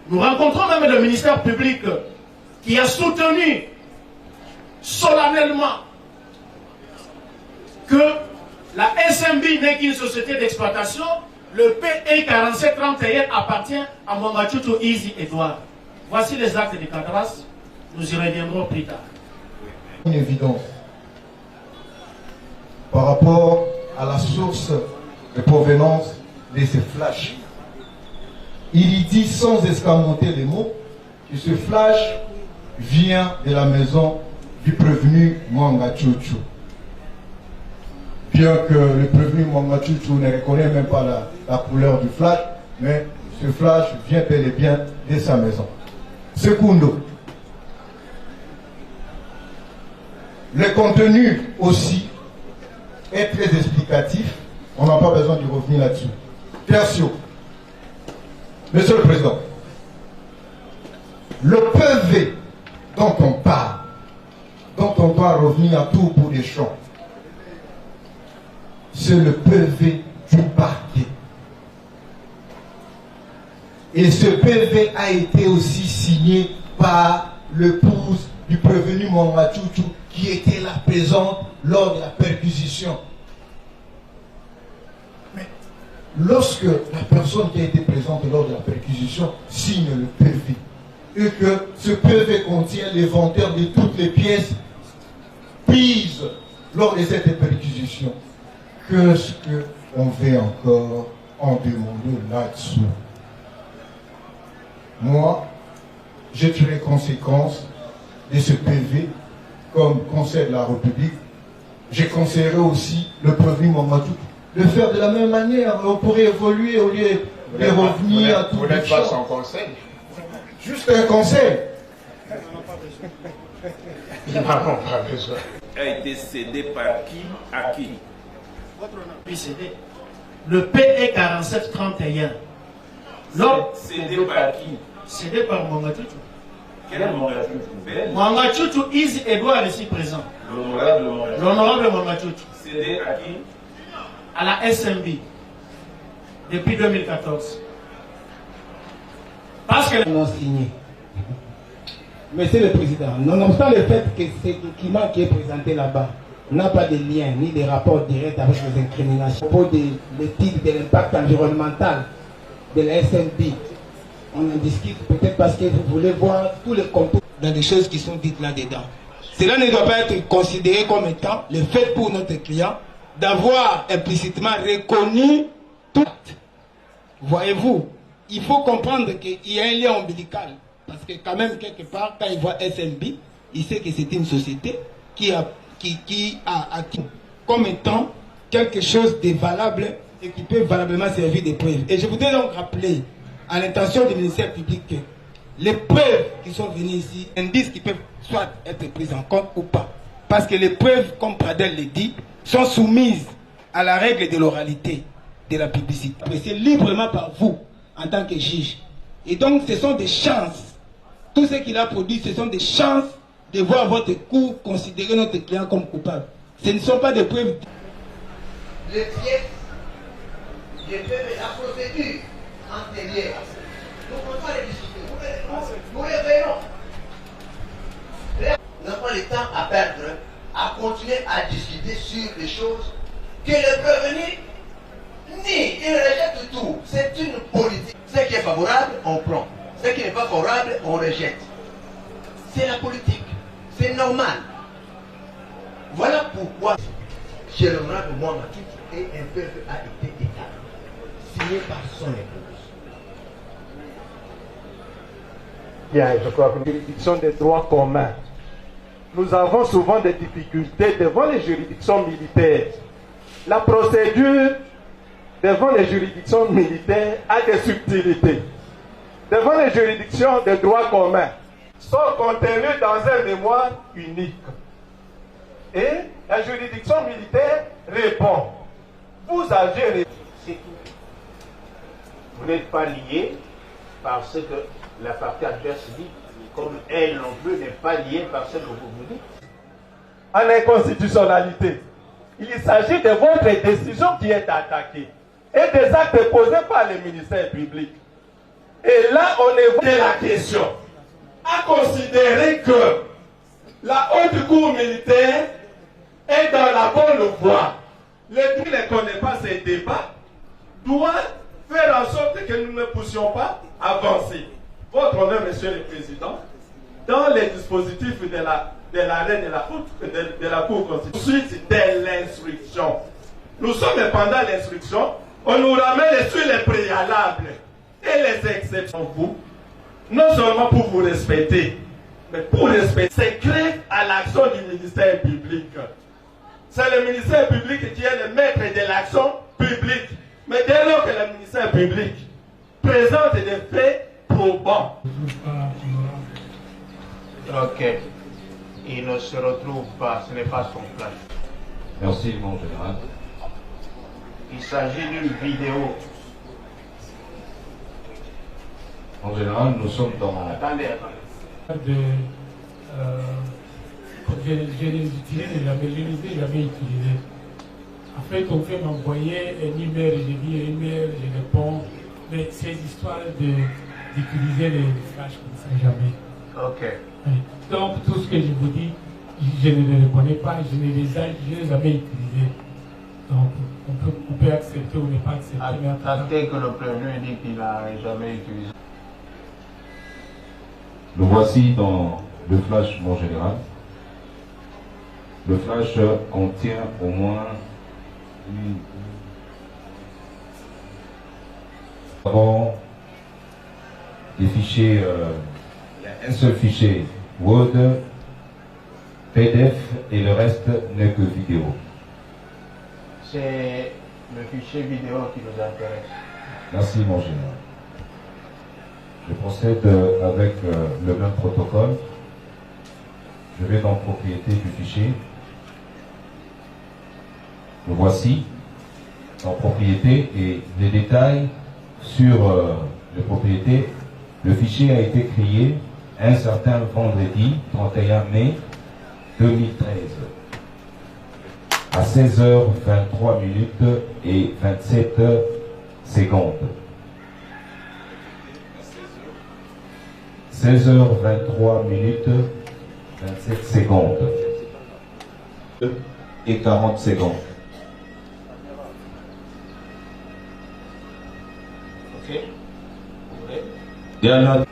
Nous rencontrons même le ministère public qui a soutenu solennellement que la SMB n'est qu'une société d'exploitation. Le PE 4731 appartient à Mwangachuchu Easy Edouard. Voici les actes de cadastre. Nous y reviendrons plus tard. Une évidence par rapport à la source de provenance de ces flashs. Il y dit sans escamoter les mots que ce flash vient de la maison du prévenu Mwangachuchu. Bien que le prévenu Mwangachuchu ne reconnaît même pas la couleur du flash, mais ce flash vient bel et bien de sa maison. Secundo, le contenu aussi est très explicatif, on n'a pas besoin de revenir là-dessus. Tertio, Monsieur le Président, le PV dont on parle, dont on doit revenir à tout bout des champs, c'est le PV du parquet. Et ce PV a été aussi signé par l'épouse du prévenu Mwangachuchu qui était là présente lors de la perquisition. Mais lorsque la personne qui a été présente lors de la perquisition signe le PV et que ce PV contient l'inventaire de toutes les pièces prises lors de cette perquisition, qu'est-ce qu'on veut encore en demander là-dessous? Moi, j'ai tiré conséquence de ce PV comme Conseil de la République. J'ai conseillé aussi le prévenu Mwangachuchu de faire de la même manière. On pourrait évoluer au lieu de revenir à tout. Vous n'êtes pas son conseil? Juste un conseil. Nous n'avons pas besoin. A été cédé par qui à qui? Le PE 4731. Cédé par qui? Cédé par Mwangachuchu. Quel Mwangachuchu? Mwangachuchu Easy Edouard ici présent. L'honorable Mwangachuchu. Cédé à qui? À la SMB. Depuis 2014. Parce que... Non signé. Monsieur le Président, nonobstant le fait que ce document qui est présenté là-bas n'a pas de lien ni de rapport direct avec les incriminations. Au propos de l'étude de l'impact environnemental de la SMB, on en discute peut-être parce que vous voulez voir tous les contours dans des choses qui sont dites là-dedans. Cela ne doit pas être considéré comme étant le fait pour notre client d'avoir implicitement reconnu tout. Voyez-vous, il faut comprendre qu'il y a un lien ombilical. Parce que quand même, quelque part, quand il voit SMB, il sait que c'est une société qui a acquis comme étant quelque chose de valable et qui peut valablement servir de preuve. Et je voudrais donc rappeler à l'intention du ministère public que les preuves qui sont venues ici, indices qui peuvent soit être prises en compte ou pas. Parce que les preuves, comme Pradel le dit, sont soumises à la règle de l'oralité, de la publicité. C'est librement par vous, en tant que juge. Et donc, ce sont des chances. Tout ce qu'il a produit, ce sont des chances de voir votre cour considérer notre client comme coupable. Ce ne sont pas des preuves. Les pièces, la procédure antérieure, nous ne pouvons pas les discuter. Nous les verrons. Nous n'avons pas le temps à perdre, à continuer à discuter sur des choses que le prévenu nie. Il rejette tout. C'est une politique. Ce qui est favorable, on prend. Ce qui n'est pas favorable, on rejette. C'est la politique. C'est normal. Voilà pourquoi chez l'honorable Mwangachuchu et un PV a été établi, signé par son épouse. Bien, je crois que les juridictions des droits communs, nous avons souvent des difficultés devant les juridictions militaires. La procédure devant les juridictions militaires a des subtilités. Devant les juridictions des droits communs, sont contenues dans un mémoire unique. Et la juridiction militaire répond. Vous agirez. C'est tout. Vous n'êtes pas lié parce que la partie adverse dit, comme elle non plus n'est pas liée parce que vous vous dites. En inconstitutionnalité, il s'agit de votre décision qui est attaquée et des actes posés par les ministères publics. Et là, on évoque la question à considérer que la haute cour militaire est dans la bonne voie. Les qui ne connaissent pas ces débats doivent faire en sorte que nous ne puissions pas avancer. Votre honneur, monsieur le président, dans les dispositifs de l'arrêt de la Cour constitutionnelle, suite de l'instruction. Nous sommes pendant l'instruction, on nous ramène sur les préalables et les exceptions. Vous, non seulement pour vous respecter, mais pour respecter, c'est grève à l'action du ministère public. C'est le ministère public qui est le maître de l'action publique. Mais dès lors que le ministère public présente des faits probants. Ok. Il ne se retrouve pas, ce n'est pas son plan. Merci, mon général. Il s'agit d'une vidéo. En général, nous sommes dans... Attendez. Je l'ai utilisé, je l'avais utilisé. En fait, on fait m'envoyer un email, je dis un email, je réponds. Mais ces histoires d'utiliser les flashs comme ça, jamais. Ok. Donc, tout ce que je vous dis, je ne les reconnais pas, je ne les ai jamais utilisés. Donc, on peut accepter ou ne pas accepter. Actez que le prévenu dit qu'il n'a jamais utilisé. Le voici dans le flash, mon général. Le flash contient au moins des fichiers, il y a un seul fichier Word, PDF et le reste n'est que vidéo. C'est le fichier vidéo qui nous intéresse. Merci, mon général. Je procède avec le même protocole. Je vais dans propriété du fichier. Le voici en propriété et les détails sur les propriétés. Le fichier a été créé un certain vendredi 31 mai 2013 à 16h23 minutes et 27 secondes. 16h23 minutes 27 secondes et 40 secondes. Ok. Il y en a.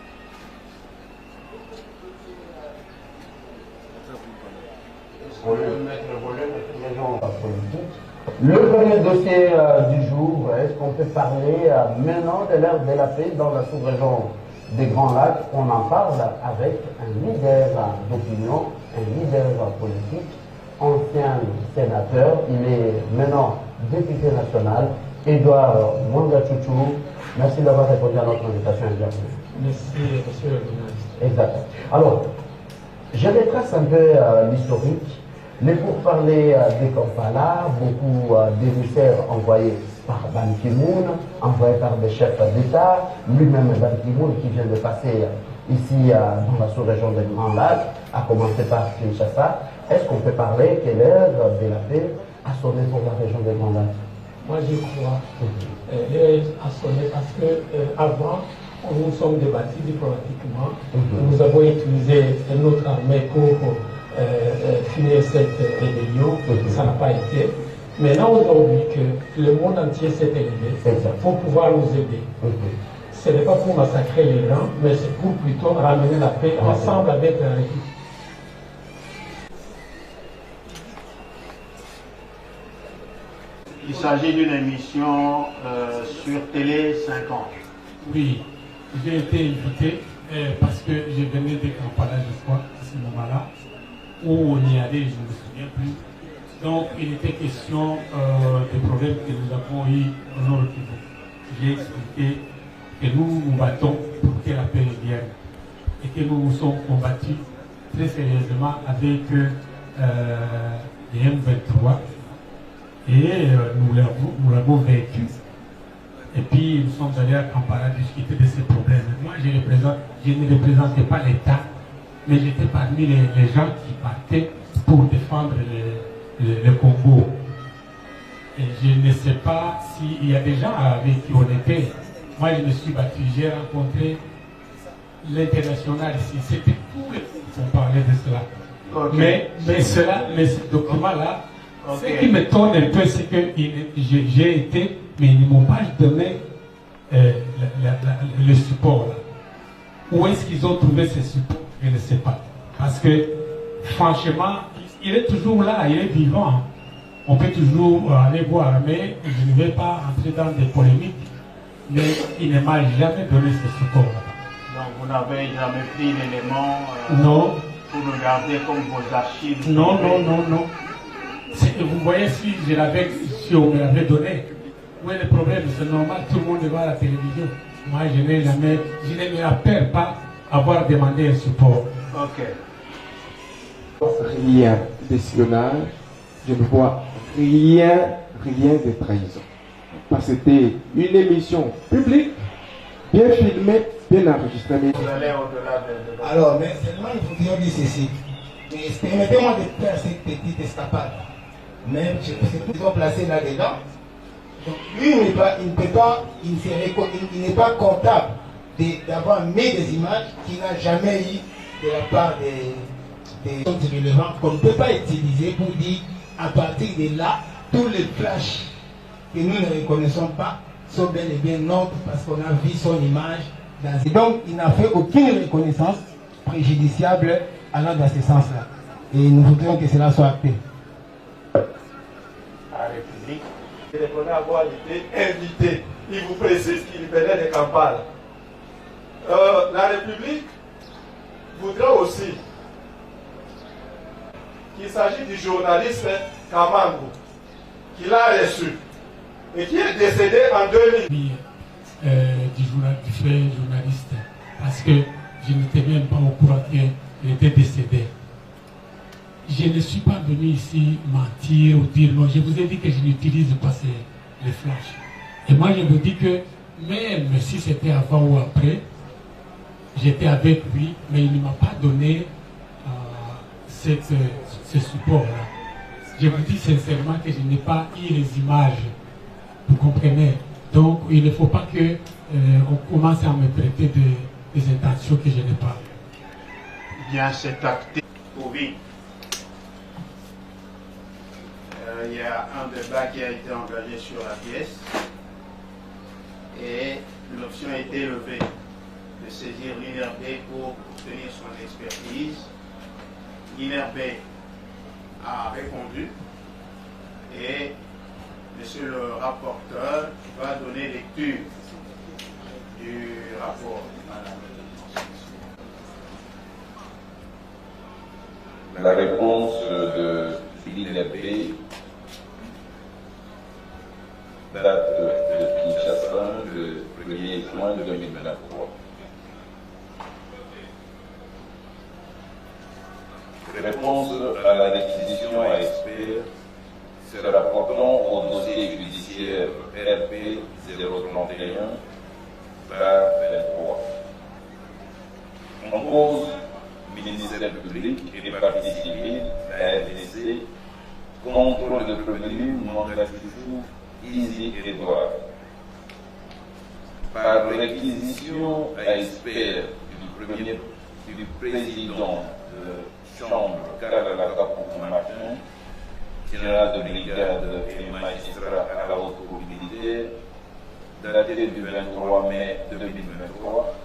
Le premier dossier du jour, est-ce qu'on peut parler maintenant de l'ère de la paix dans la sous-région des Grands Lacs? On en parle avec un leader d'opinion, un leader politique, ancien sénateur, il est maintenant député national, Edouard Mwanga-Chouchou. Merci d'avoir répondu à notre invitation. Merci, monsieur le journaliste. Exact. Alors, je retrace un peu l'historique. Les pourparlers des Kampala, beaucoup d'émissaires envoyés par Ban Ki-moon, envoyés par des chefs d'État, lui-même Ban Ki-moon qui vient de passer ici dans la sous-région des Grands Lacs, à commencer par Kinshasa. Est-ce qu'on peut parler que l'ère de la paix a sonné pour la région des Grands Lacs? Moi, je crois l'ère a sonné parce que avant, nous nous sommes débattus diplomatiquement. Nous avons utilisé notre armée pour finir cette rébellion. Ça n'a pas été. Maintenant, aujourd'hui, que le monde entier s'est élevé pour pouvoir nous aider. Ce n'est pas pour massacrer les gens, mais c'est pour plutôt ramener la paix ensemble avec la République. Il s'agit d'une émission sur Télé 50. Oui, j'ai été invité parce que je venais de Kampala, je crois, à ce moment-là, où on y allait, je ne me souviens plus. Donc, il était question des problèmes que nous avons eu au Nord Kivu. J'ai expliqué que nous nous battons pour que la paix revienne et que nous nous sommes combattus très sérieusement avec les M23 et nous l'avons vécu. Et puis nous sommes allés à Kampala discuter de ces problèmes. Moi je ne représentais pas l'État, mais j'étais parmi les gens qui partaient pour défendre le Congo. Et je ne sais pas s'il y a des gens avec qui on était. Moi je me suis battu, j'ai rencontré l'international ici, c'était tous les qui ont parlé de cela. Okay. Mais ce document-là, ce qui m'étonne un peu, c'est que j'ai été, mais ils ne m'ont pas donné le support là. Où est-ce qu'ils ont trouvé ce support? Je ne sais pas. Parce que, franchement, il est toujours là, il est vivant. On peut toujours aller voir, mais je ne vais pas entrer dans des polémiques. Mais il ne m'a jamais donné ce support là. Donc vous n'avez jamais pris l'élément non. Pour le garder comme vos archives? Non. Vous voyez, si on me l'avait donné, où est le problème? C'est normal, tout le monde voit la télévision. Moi, je ne m'appelle pas avoir demandé un support. Ok. Rien d'espionnage, je ne vois rien de trahison. Parce que c'était une émission publique, bien filmée, bien enregistrée. Vous allez au-delà de... Alors, mais seulement il faut dire ceci. Permettez-moi de faire cette petite escapade. Même je peux se placer là-dedans. Donc, lui, il n'est pas comptable d'avoir mis des images qu'il n'a jamais eu de la part des choses irrélevantes qu'on ne peut pas utiliser pour dire à partir de là, tous les flashs que nous ne reconnaissons pas sont bel et bien nôtres parce qu'on a vu son image. Donc, il n'a fait aucune reconnaissance préjudiciable allant dans ce sens-là. Et nous voudrions que cela soit acté. La République, il reconnaît avoir été invité. Il vous précise qu'il venait de Kampala. La République voudrait aussi qu'il s'agit du journaliste Kamango, qu'il a reçu et qui est décédé en 2000. Du frère journaliste, parce que je n'étais même pas au courant qu'il était décédé. Je ne suis pas venu ici mentir ou dire non. Je vous ai dit que je n'utilise pas les flashs. Et moi je vous dis que même si c'était avant ou après, j'étais avec lui, mais il ne m'a pas donné ce support-là. Je vous dis sincèrement que je n'ai pas eu les images. Vous comprenez? Donc il ne faut pas que on commence à me prêter des intentions que je n'ai pas. Bien, c'est acté. Oui. Il y a un débat qui a été engagé sur la pièce et l'option a été levée de saisir l'INRB pour obtenir son expertise. L'INRB a répondu et monsieur le rapporteur va donner lecture du rapport. La réponse de l'INRB date de Kinshasa le 1er juin 2023. Réponse à la réquisition à experts se rapportant au dossier judiciaire RP 031 par 23. En cause, ministère public et des partis civils, la RDC, contre le prévenu non gratifiant Easy Edouard. Par réquisition à experts du président de chambre Karalaka Martin, général de brigade et magistrat à la haute cour militaire, daté du 23 mai 2023,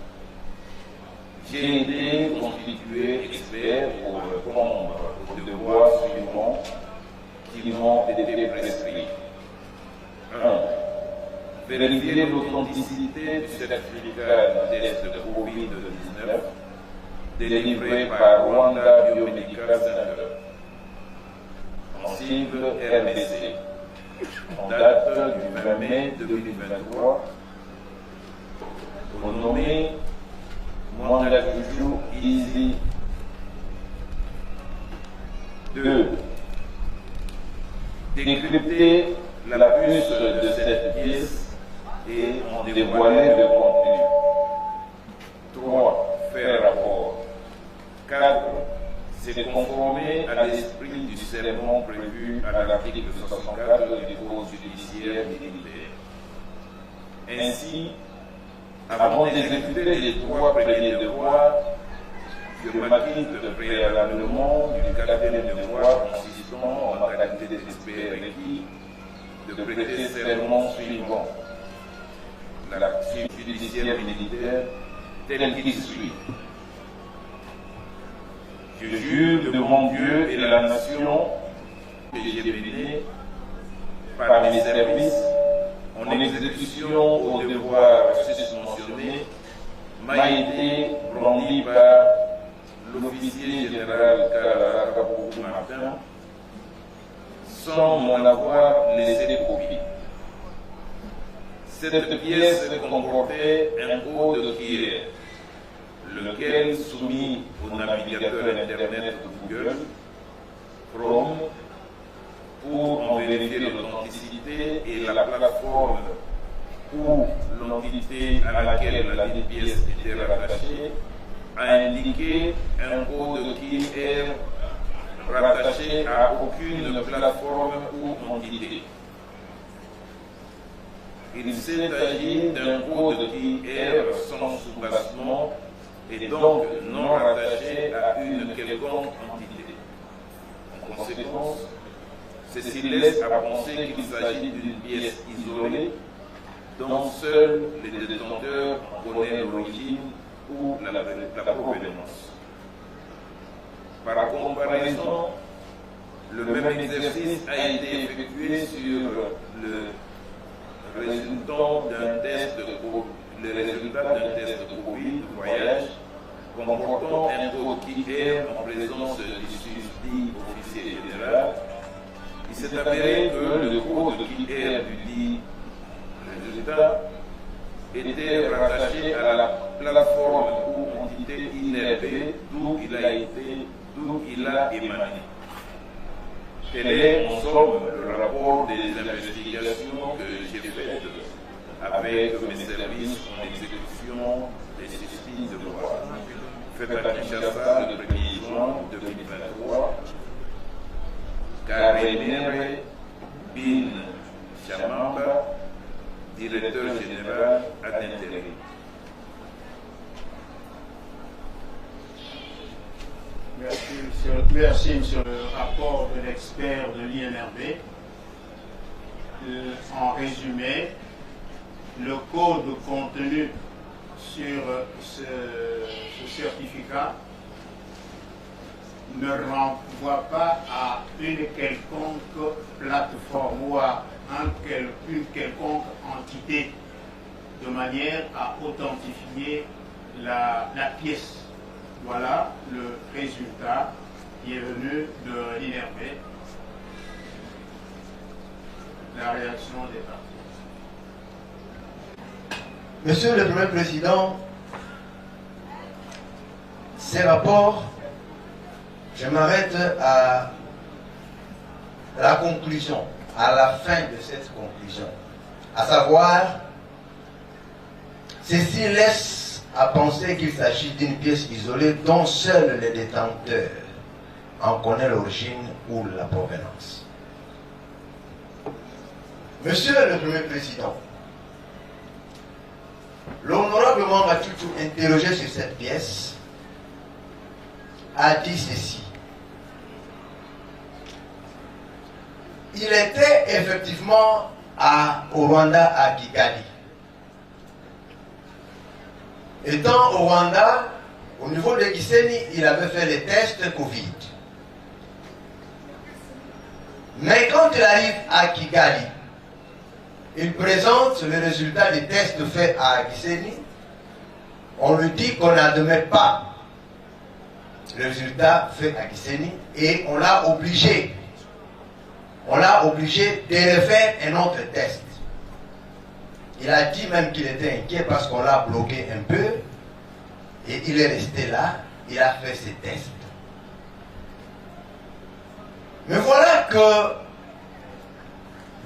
j'ai été constitué expert pour répondre aux devoirs suivants qui m'ont été prescrits. 1. Vérifier l'authenticité du certificat de test de Covid-19 délivré par Rwanda Biomedical Center, en sigle RDC, en date du 20 mai 2023, au nommé Mwangajuju Easy 2. Décrypter la puce de cette pièce et en dévoiler le contenu. 3. Faire rapport. 4. Se conformer à l'esprit du serment prévu à l'article 64 du Code judiciaire militaire. Ainsi, avant d'exécuter les 3 premiers devoirs, je m'acquitte préalablement du quatrième devoir consistant en ma qualité d'expert requis de prêter serment suivant l'action judiciaire militaire telle qu'il suit. Je jure devant Dieu et la nation que j'ai menée par mes services en exécution au devoir susmentionné m'a été brandi par l'officier général Kalara Kabou Martin sans m'en avoir laissé copie. Cette pièce comportait un code QR, lequel, soumis au navigateur Internet Google, Chrome, pour en vérifier l'authenticité et la plateforme ou l'entité à laquelle la pièce était rattachée, a indiqué un code qui est rattaché à aucune plateforme ou entité. Il s'est agi d'un code qui est sans soubassement et donc non rattaché à une quelconque entité. En conséquence, ceci laisse à penser qu'il s'agit d'une pièce isolée dont seuls les détenteurs connaissent l'origine ou la provenance. Par comparaison, le même exercice a été effectué sur le résultat d'un test de Covid voyage comportant un code qui est en présence du susdit officier général. Il s'est avéré que le code qui est du dit résultat était rattaché à la plateforme ou entité INRB d'où il a émané. Tel est en somme le rapport des investigations que j'ai faites avec mes services en exécution des justices de loi. Faites à Kinshasa le 1er juin 2023, Karimere Bin Chamamba, directeur général à l'intérim. Merci, monsieur le rapport de l'expert de l'INRB. En résumé, le code contenu sur ce certificat ne renvoie pas à une quelconque plateforme ou à une quelconque entité de manière à authentifier la pièce. Voilà le résultat qui est venu de l'INRB. La réaction des partis. Monsieur le Premier Président, ces rapports, je m'arrête à la conclusion, à la fin de cette conclusion, à savoir, ceci laisse à penser qu'il s'agit d'une pièce isolée dont seuls les détenteurs en connaissent l'origine ou la provenance. Monsieur le Premier Président, l'honorable Mwangajuju, interrogé sur cette pièce, a dit ceci. Il était effectivement au Rwanda, à Kigali. Étant au Rwanda, au niveau de Gisenyi, il avait fait les tests Covid. Mais quand il arrive à Kigali, il présente le résultat des tests faits à Gisenyi. On lui dit qu'on n'admet pas le résultat fait à Gisenyi et on l'a obligé. On l'a obligé de refaire un autre test. Il a dit même qu'il était inquiet parce qu'on l'a bloqué un peu. Et il est resté là. Il a fait ses tests. Mais voilà que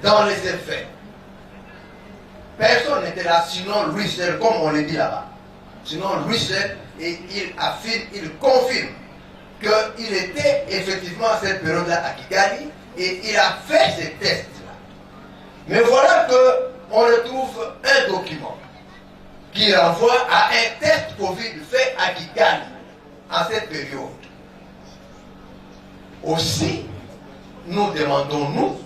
dans les effets, personne n'était là sinon lui seul, comme on le dit là-bas. Sinon lui seul, et il affirme, il confirme qu'il était effectivement à cette période-là à Kigali et il a fait ces tests-là. Mais voilà qu'on retrouve un document qui renvoie à un test Covid fait à Kigali en cette période. Aussi, nous demandons,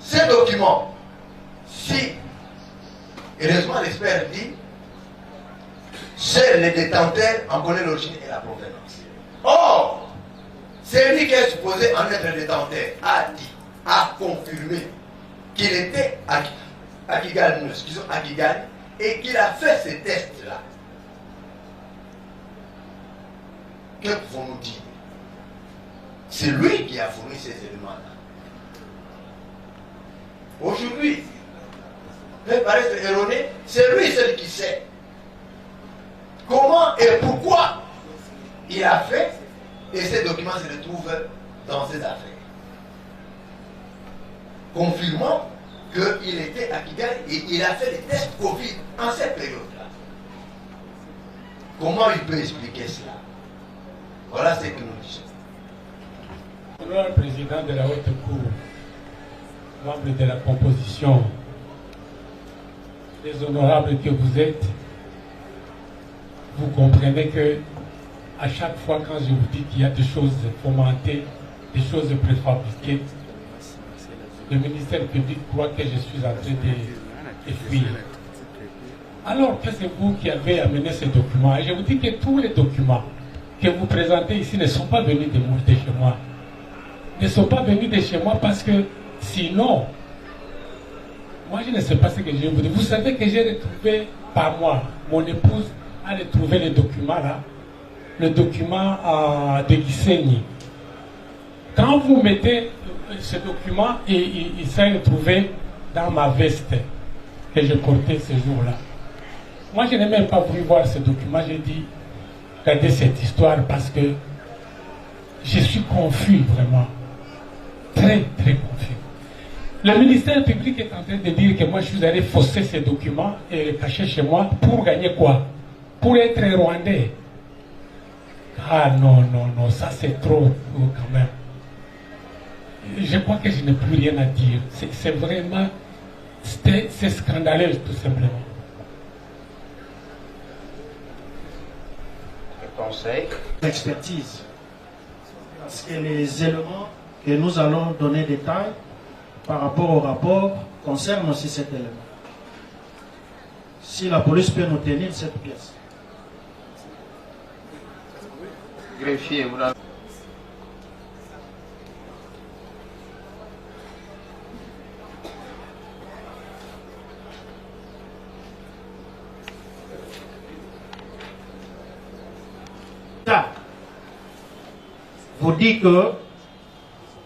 ces documents, si, heureusement l'expert dit, seuls les détenteurs en connaissent l'origine et la provenance. Or, celui qui est supposé en être détenteur a dit, a confirmé qu'il était à Kigali, et qu'il a fait ces tests-là. Que pouvons-nous dire? C'est lui qui a fourni ces éléments-là. Aujourd'hui, peut paraître erroné, c'est lui seul qui sait comment et pourquoi il a fait, et ces documents se retrouvent dans ses affaires. Confirmant qu'il était à Kigali et il a fait des tests Covid en cette période-là. Comment il peut expliquer cela? Voilà ce que nous disons. Honorable président de la Haute Cour, membre de la composition, les honorables que vous êtes, vous comprenez que à chaque fois quand je vous dis qu'il y a des choses fomentées, des choses préfabriquées, le ministère public croit que je suis en train de fuir. Alors que c'est vous qui avez amené ces documents. Et je vous dis que tous les documents que vous présentez ici ne sont pas venus de chez moi. Ne sont pas venus de chez moi parce que sinon, moi je ne sais pas ce que je vais vous dire. Vous savez que j'ai retrouvé par moi, mon épouse a retrouvé le document là, le document de Gisenyi. Quand vous mettez ce document, il s'est retrouvé dans ma veste que je portais ce jour-là. Moi je n'ai même pas voulu voir ce document, j'ai dit, regardez cette histoire parce que je suis confus vraiment. Très, très confus. Le ministère public est en train de dire que moi je suis allé fausser ces documents et les cacher chez moi pour gagner quoi? Pour être rwandais. Ah non, non, non, ça c'est trop quand même. Je crois que je n'ai plus rien à dire. C'est vraiment, c'est scandaleux tout simplement. Le conseil. L'expertise. Parce que les éléments que nous allons donner détail par rapport au rapport concernent aussi cet élément. Si la police peut nous tenir cette pièce. Greffier, vous l'avez. Vous dit que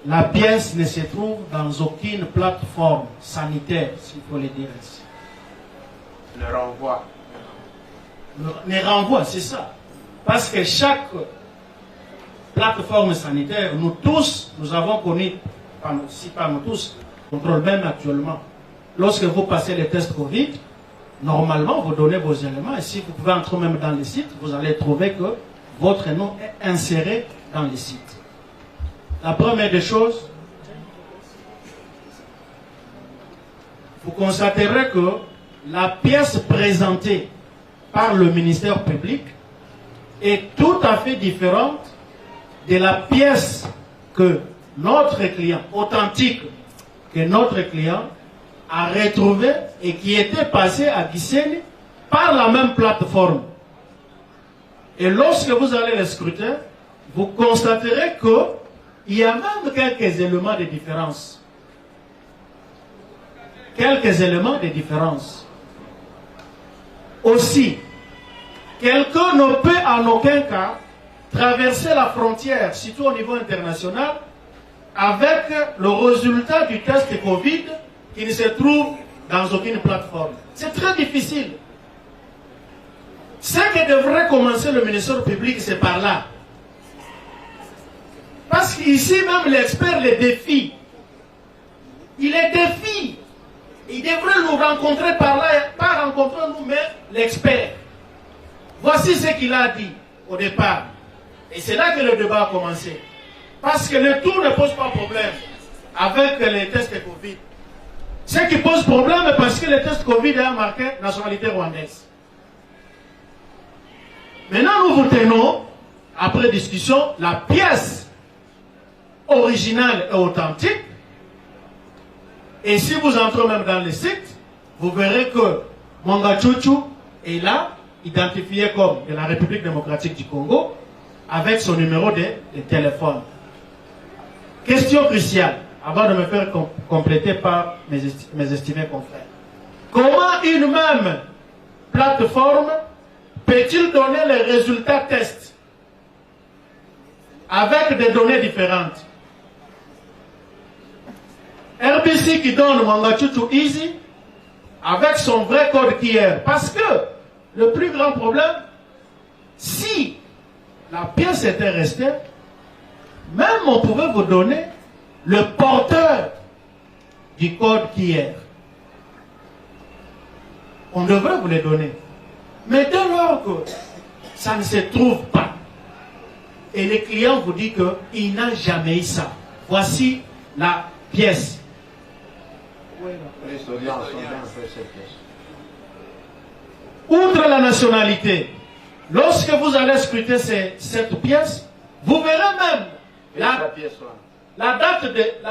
la pièce ne se trouve dans aucune plateforme sanitaire, s'il faut le dire ainsi. Le renvoi. Le renvoi, c'est ça. Parce que chaque plateforme sanitaire, nous tous, nous avons connu, si pas nous tous, contrôle même actuellement. Lorsque vous passez les tests Covid, normalement, vous donnez vos éléments et si vous pouvez entrer même dans les sites, vous allez trouver que votre nom est inséré dans les sites. La première des choses, vous constaterez que la pièce présentée par le ministère public est tout à fait différente de la pièce que notre client, authentique, que notre client a retrouvée et qui était passée à Gisenyi par la même plateforme. Et lorsque vous allez le scruter, vous constaterez qu'il y a même quelques éléments de différence. Quelques éléments de différence. Aussi, quelqu'un ne peut en aucun cas traverser la frontière, surtout au niveau international, avec le résultat du test Covid qui ne se trouve dans aucune plateforme. C'est très difficile. Ce que devrait commencer le ministère public, c'est par là. Parce qu'ici même l'expert les défie. Il les défie. Il devrait nous rencontrer par là, pas rencontrer nous, mais l'expert. Voici ce qu'il a dit au départ. Et c'est là que le débat a commencé. Parce que le tout ne pose pas problème avec les tests Covid. Ce qui pose problème, c'est parce que les tests Covid ont marqué nationalité rwandaise. Maintenant, nous vous tenons, après discussion, la pièce originale et authentique. Et si vous entrez même dans le site, vous verrez que Mwangachuchu est là, identifié comme de la République démocratique du Congo, avec son numéro de téléphone. Question cruciale, avant de me faire compléter par mes estimés confrères. Comment une même plateforme peut-il donner les résultats tests avec des données différentes? RBC qui donne Mwangachuchu Easy avec son vrai code QR. Parce que le plus grand problème, si la pièce était restée, même on pouvait vous donner le porteur du code QR. On devrait vous les donner. Mais dès lors que ça ne se trouve pas, et le client vous dit qu'il n'a jamais eu ça, voici la pièce. Outre la nationalité, lorsque vous allez scruter cette pièce, vous verrez même la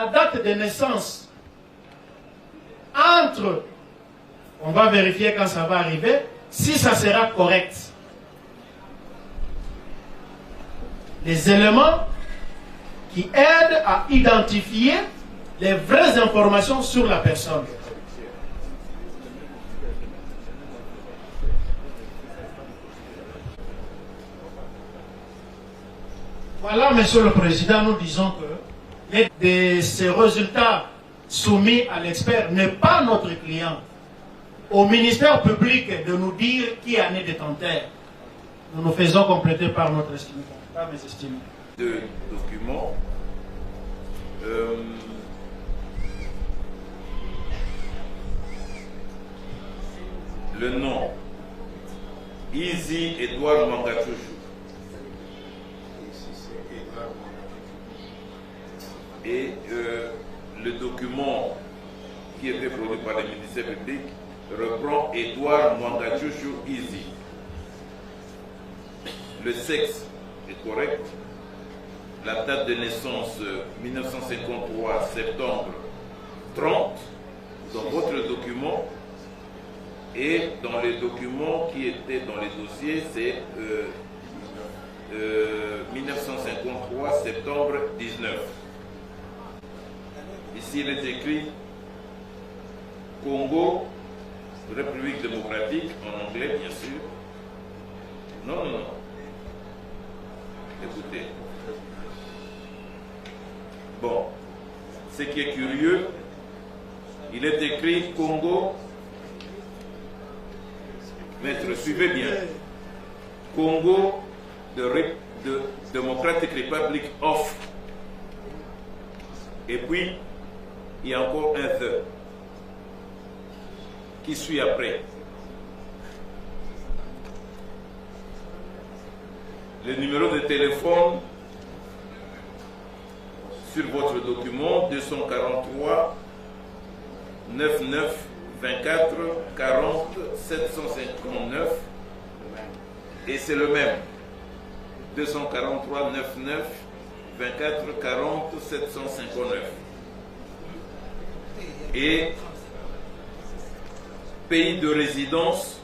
date de naissance entre, on va vérifier quand ça va arriver, si ça sera correct. Les éléments qui aident à identifier les vraies informations sur la personne. Voilà, Monsieur le Président, nous disons que ces résultats soumis à l'expert n'est pas notre client. Au ministère public de nous dire qui en est détenteur. Nous nous faisons compléter par notre estimé, par mes estimés. De documents. Le nom Easy Edouard Mwangachuchu. Et le document qui était produit par le ministère public reprend Edouard Mwangachuchu Easy. Le sexe est correct. La date de naissance 1953 septembre 30 dans votre document. Et dans les documents qui étaient dans les dossiers, c'est 1953 septembre 19. Ici, il est écrit Congo, République démocratique, en anglais, bien sûr. Non, non, non. Écoutez. Bon. Ce qui est curieux, il est écrit Congo. Maître, suivez bien. Congo, de Democratic Republic of. Et puis, il y a encore un the qui suit après. Le numéro de téléphone sur votre document 243 99 24 40 759 et c'est le même 243 99 24 40 759 et pays de résidence,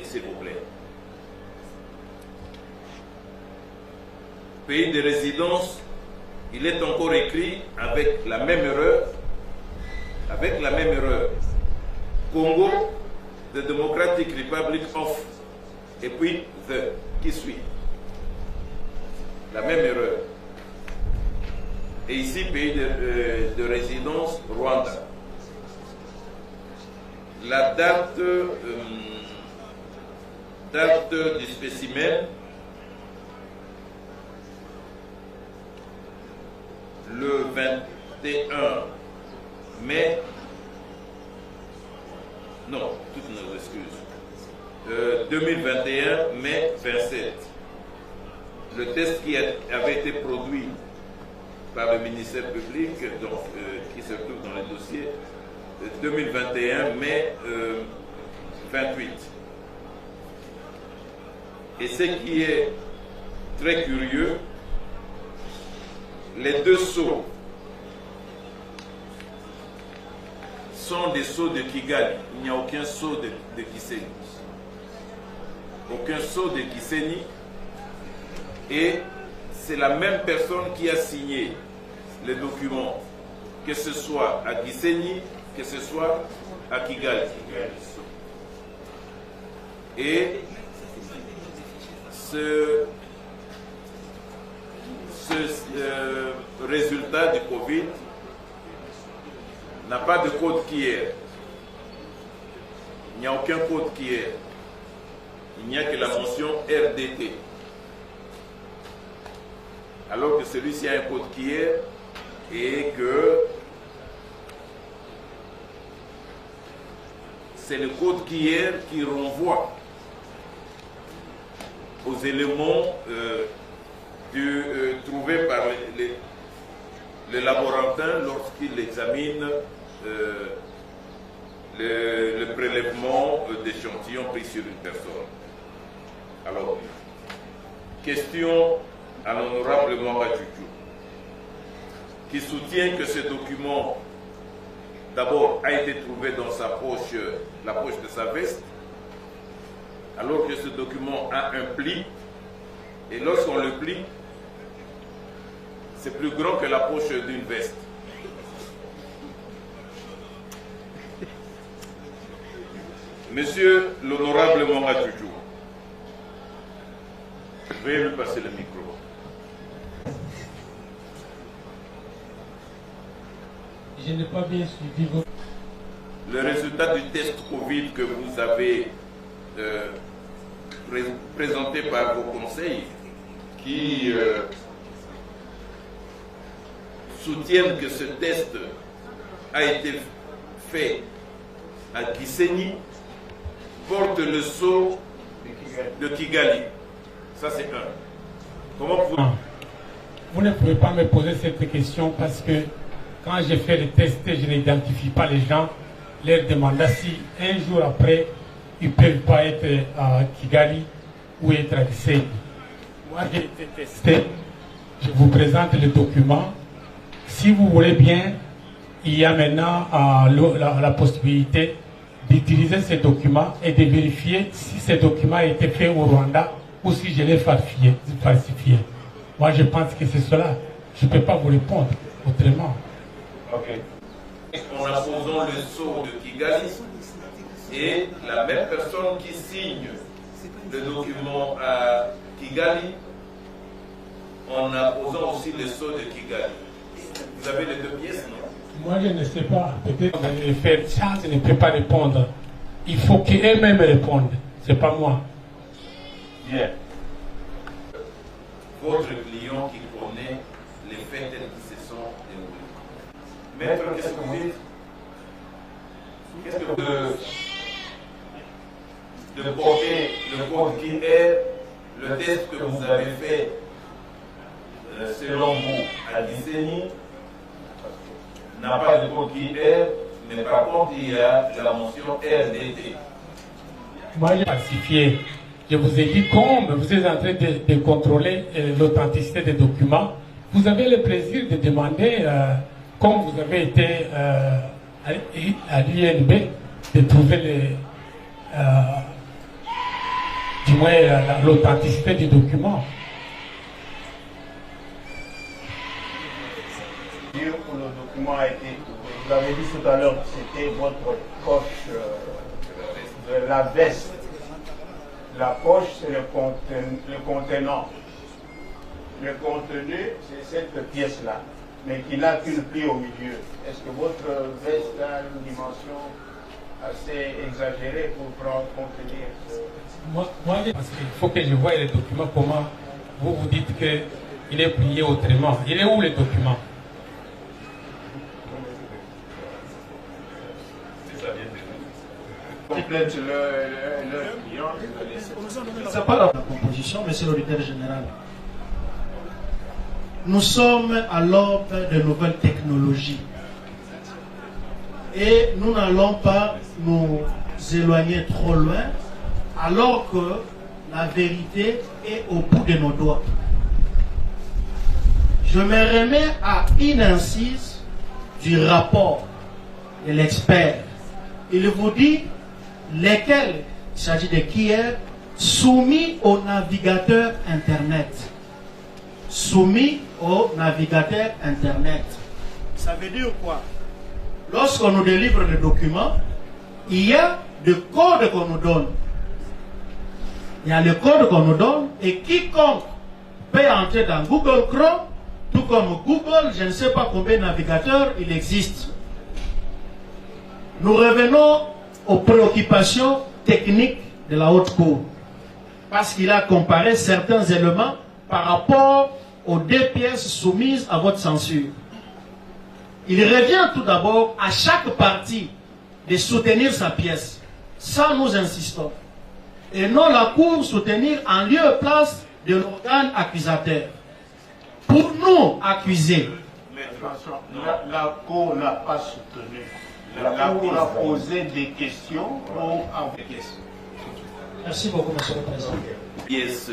s'il vous plaît, pays de résidence, il est encore écrit avec la même erreur, Congo, the Democratic Republic of, et puis the, qui suit. La même erreur. Et ici, pays de résidence, Rwanda. La date du spécimen, le 21 mai, non, toutes nos excuses, 2021, mai 27. Le test qui avait été produit par le ministère public, donc, qui se trouve dans le dossier, 2021, mai 28. Et ce qui est très curieux, les deux sceaux sont des sceaux de Kigali. Il n'y a aucun sceau de Gisenyi. Aucun sceau de Gisenyi. Et c'est la même personne qui a signé les documents, que ce soit à Gisenyi, que ce soit à Kigali. Et ce résultat du Covid n'a pas de code qui est. Il n'y a aucun code qui est. Il n'y a que la mention RDT. Alors que celui-ci a un code qui est et que c'est le code qui est qui renvoie aux éléments trouvés par le laborantin lorsqu'il examine le prélèvement d'échantillons pris sur une personne. Alors, question à l'honorable Mwamba Djoudjou, qui soutient que ce document, d'abord, a été trouvé dans sa poche, la poche de sa veste, alors que ce document a un pli, et lorsqu'on le plie, c'est plus grand que la poche d'une veste. Monsieur l'honorable Mwamba Djoudjou, je vais lui passer le micro. Je n'ai pas bien suivi votre... Le résultat du test Covid que vous avez présenté par vos conseils qui soutiennent que ce test a été fait à Gisenyi porte le sceau de Kigali. Ça c'est un. Comment vous ne pouvez pas me poser cette question parce que quand j'ai fait le test, je n'identifie pas les gens, leur demanda si un jour après, ils ne peuvent pas être à Kigali ou être à Gisenyi. Moi, j'ai été testé. Je vous présente le document. Si vous voulez bien, il y a maintenant la possibilité d'utiliser ces documents et de vérifier si ces documents ont été faits au Rwanda ou si je l'ai falsifié. Moi, je pense que c'est cela. Je ne peux pas vous répondre autrement. Ok. En apposant le sceau de Kigali et la même personne qui signe le document à Kigali en apposant aussi le sceau de Kigali. Vous avez les deux pièces, non? Moi, je ne sais pas. Peut-être que faire ça, je ne peux pas répondre. Il faut qu'eux-mêmes répondent. Ce n'est pas moi. Bien. Votre client qui connaît les faits tels qu'ils se sont déroulés. Maître, qu'est-ce que vous dites? Qu'est-ce que vous de porter le code qui est le test que vous avez fait selon vous à Gisenyi n'a pas de code qui est, mais par contre il y a la mention RDT. Moi j'ai falsifié. Je vous ai dit comme vous êtes en train de contrôler l'authenticité des documents, vous avez le plaisir de demander, comme vous avez été à l'INB, de trouver du moins l'authenticité du document. Où le document a été trouvé. Vous avez dit tout à l'heure que c'était votre poche de la veste. La poche, c'est le contenant. Le contenu, c'est cette pièce-là, mais qui n'a qu'une plie au milieu. Est-ce que votre veste a une dimension assez exagérée pour contenir Moi, parce qu'il faut que je voie les documents, comment vous vous dites qu'il est plié autrement. Il est où les documents? Complète le client. C'est pas la composition, monsieur l'auditeur général. Nous sommes à l'aube de nouvelles technologies. Et nous n'allons pas nous éloigner trop loin, alors que la vérité est au bout de nos doigts. Je me remets à une incise du rapport de l'expert. Il vous dit lesquels, il s'agit de qui est soumis au navigateur Internet. Soumis au navigateur Internet. Ça veut dire quoi? Lorsqu'on nous délivre le document, il y a le code qu'on nous donne. Il y a le code qu'on nous donne et quiconque peut entrer dans Google Chrome, tout comme Google, je ne sais pas combien de navigateurs il existe. Nous revenons aux préoccupations techniques de la Haute Cour. Parce qu'il a comparé certains éléments par rapport aux deux pièces soumises à votre censure. Il revient tout d'abord à chaque partie de soutenir sa pièce. Ça, nous insistons. Et non la Cour soutenir en lieu et place de l'organe accusateur. Pour nous accuser. La Cour n'a pas soutenu. La Cour a posé des questions pour avoir des questions. Merci beaucoup, monsieur le Président. Pièce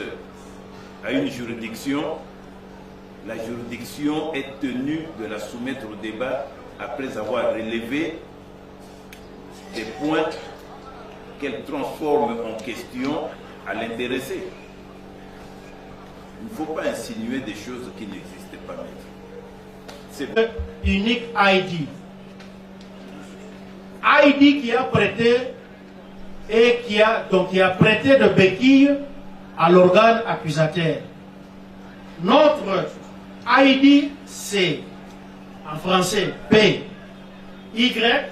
à une juridiction, la juridiction est tenue de la soumettre au débat après avoir relevé des points qu'elle transforme en question à l'intéressé. Il ne faut pas insinuer des choses qui n'existent pas. C'est unique ID. ID qui a prêté et qui a prêté de béquille à l'organe accusateur. Notre ID, c'est en français P, Y,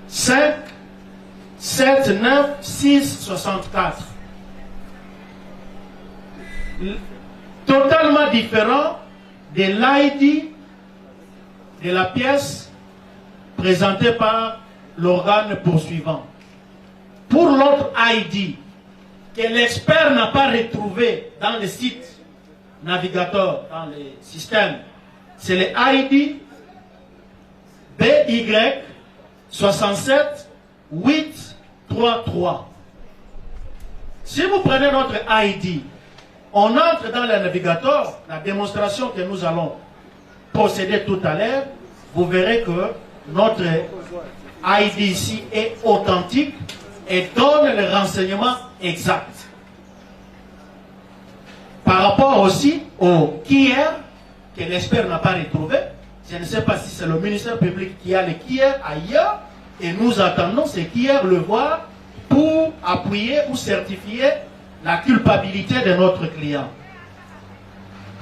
5, 7, 9, 6, 64. Totalement différent de l'ID de la pièce présentée par l'organe poursuivant. Pour l'autre ID, que l'expert n'a pas retrouvé dans les sites navigateurs, dans les systèmes, c'est le ID BY 67 8 3 3. Si vous prenez notre ID, on entre dans le navigateur, la démonstration que nous allons procéder tout à l'heure, vous verrez que notre ID ici est authentique et donne le renseignement exact. Par rapport aussi au KIER, que l'expert n'a pas retrouvé, je ne sais pas si c'est le ministère public qui a le KIER ailleurs, et nous attendons ce KIER le voir pour appuyer ou certifier la culpabilité de notre client.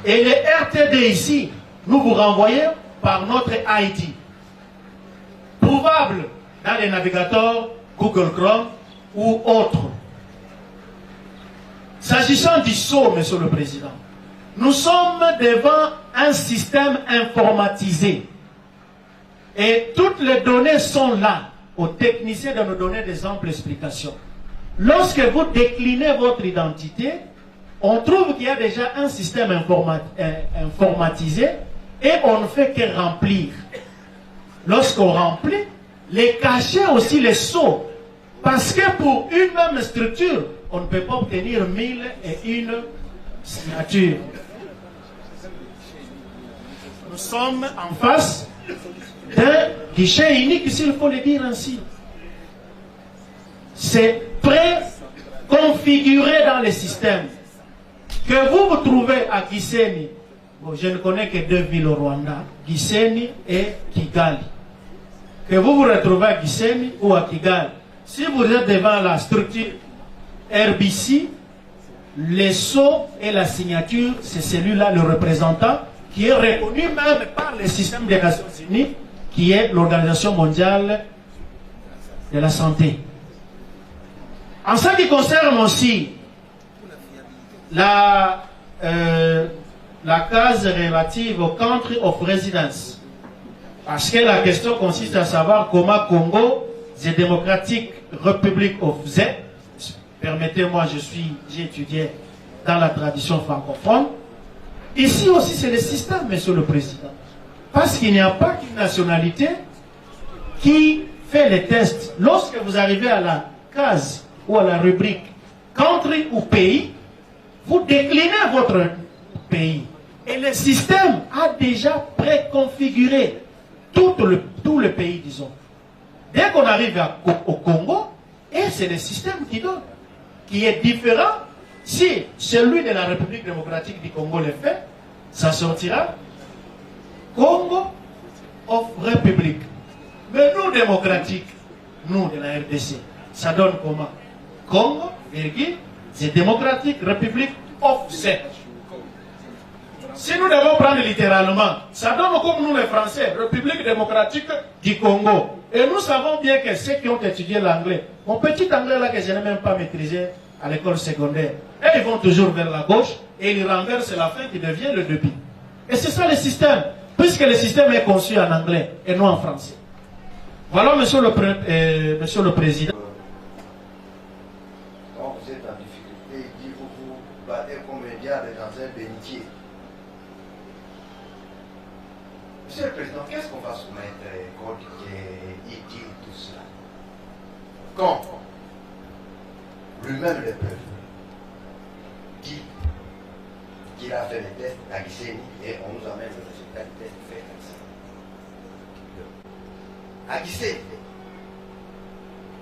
Et le RTD ici, nous vous renvoyons par notre ID. Prouvable dans les navigateurs Google Chrome ou autres. S'agissant du sceau, monsieur le Président, nous sommes devant un système informatisé. Et toutes les données sont là, aux techniciens de nous donner des amples explications. Lorsque vous déclinez votre identité, on trouve qu'il y a déjà un système informatisé et on ne fait que remplir. Lorsqu'on remplit, les cachets aussi, les sceaux. Parce que pour une même structure, on ne peut pas obtenir 1001 signatures. Nous sommes en face d'un guichet unique, s'il faut le dire ainsi. C'est préconfiguré dans le système. Que vous vous trouvez à Gisenyi, bon, je ne connais que deux villes au Rwanda, Gisenyi et Kigali. Que vous vous retrouvez à Gisenyi ou à Kigali, si vous êtes devant la structure RBC, les sceaux et la signature, c'est celui-là, le représentant, qui est reconnu même par le système des Nations Unies, qui est l'Organisation mondiale de la santé. En ce qui concerne aussi la case relative au country of residence, parce que la question consiste à savoir comment Congo, the Democratic Republic of Z, permettez-moi, j'ai étudié dans la tradition francophone. Ici aussi, c'est le système, monsieur le président. Parce qu'il n'y a pas qu'une nationalité qui fait les tests. Lorsque vous arrivez à la case ou à la rubrique country ou pays, vous déclinez votre pays. Et le système a déjà préconfiguré tout le pays, disons. Dès qu'on arrive au Congo, et c'est le système qui donne, qui est différent. Si celui de la République démocratique du Congo le fait, ça sortira Congo of République. Mais nous, démocratiques, nous de la RDC, ça donne comment? Congo, virgule, c'est démocratique, République of Z. Si nous devons prendre littéralement, ça donne comme nous les Français, République démocratique du Congo. Et nous savons bien que ceux qui ont étudié l'anglais, mon petit anglais là que je n'ai même pas maîtrisé à l'école secondaire, et ils vont toujours vers la gauche et ils renversent la fin qui devient le débit. Et c'est ça le système, puisque le système est conçu en anglais et non en français. Voilà, monsieur le Président. Quand vous êtes en difficulté, vous vous battez comme un diable dans un bénitier. Monsieur le Président, qu'est-ce qu'on va soumettre contre et tout cela? Quand lui-même le peuple dit qu'il a fait les tests à Gisenyi et on nous amène le résultat du test fait à Gisenyi.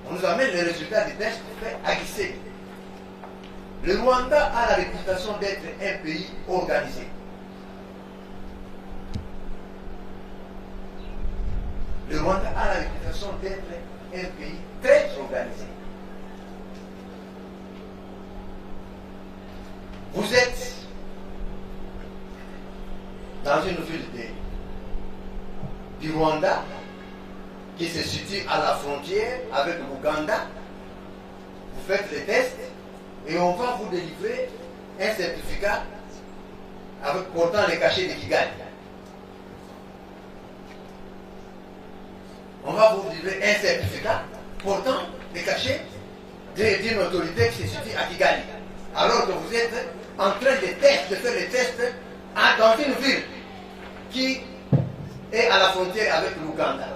On nous amène le résultat du test fait à Gisenyi. Le Rwanda a la réputation d'être un pays organisé. Le Rwanda a la réputation d'être un pays très organisé. Vous êtes dans une ville du Rwanda qui se situe à la frontière avec l'Ouganda. Vous faites les tests et on va vous délivrer un certificat avec portant les cachets de Kigali. On va vous délivrer un certificat portant les cachets d'une autorité qui se situe à Kigali. Alors que vous êtes en train de faire les tests dans une ville qui est à la frontière avec l'Ouganda.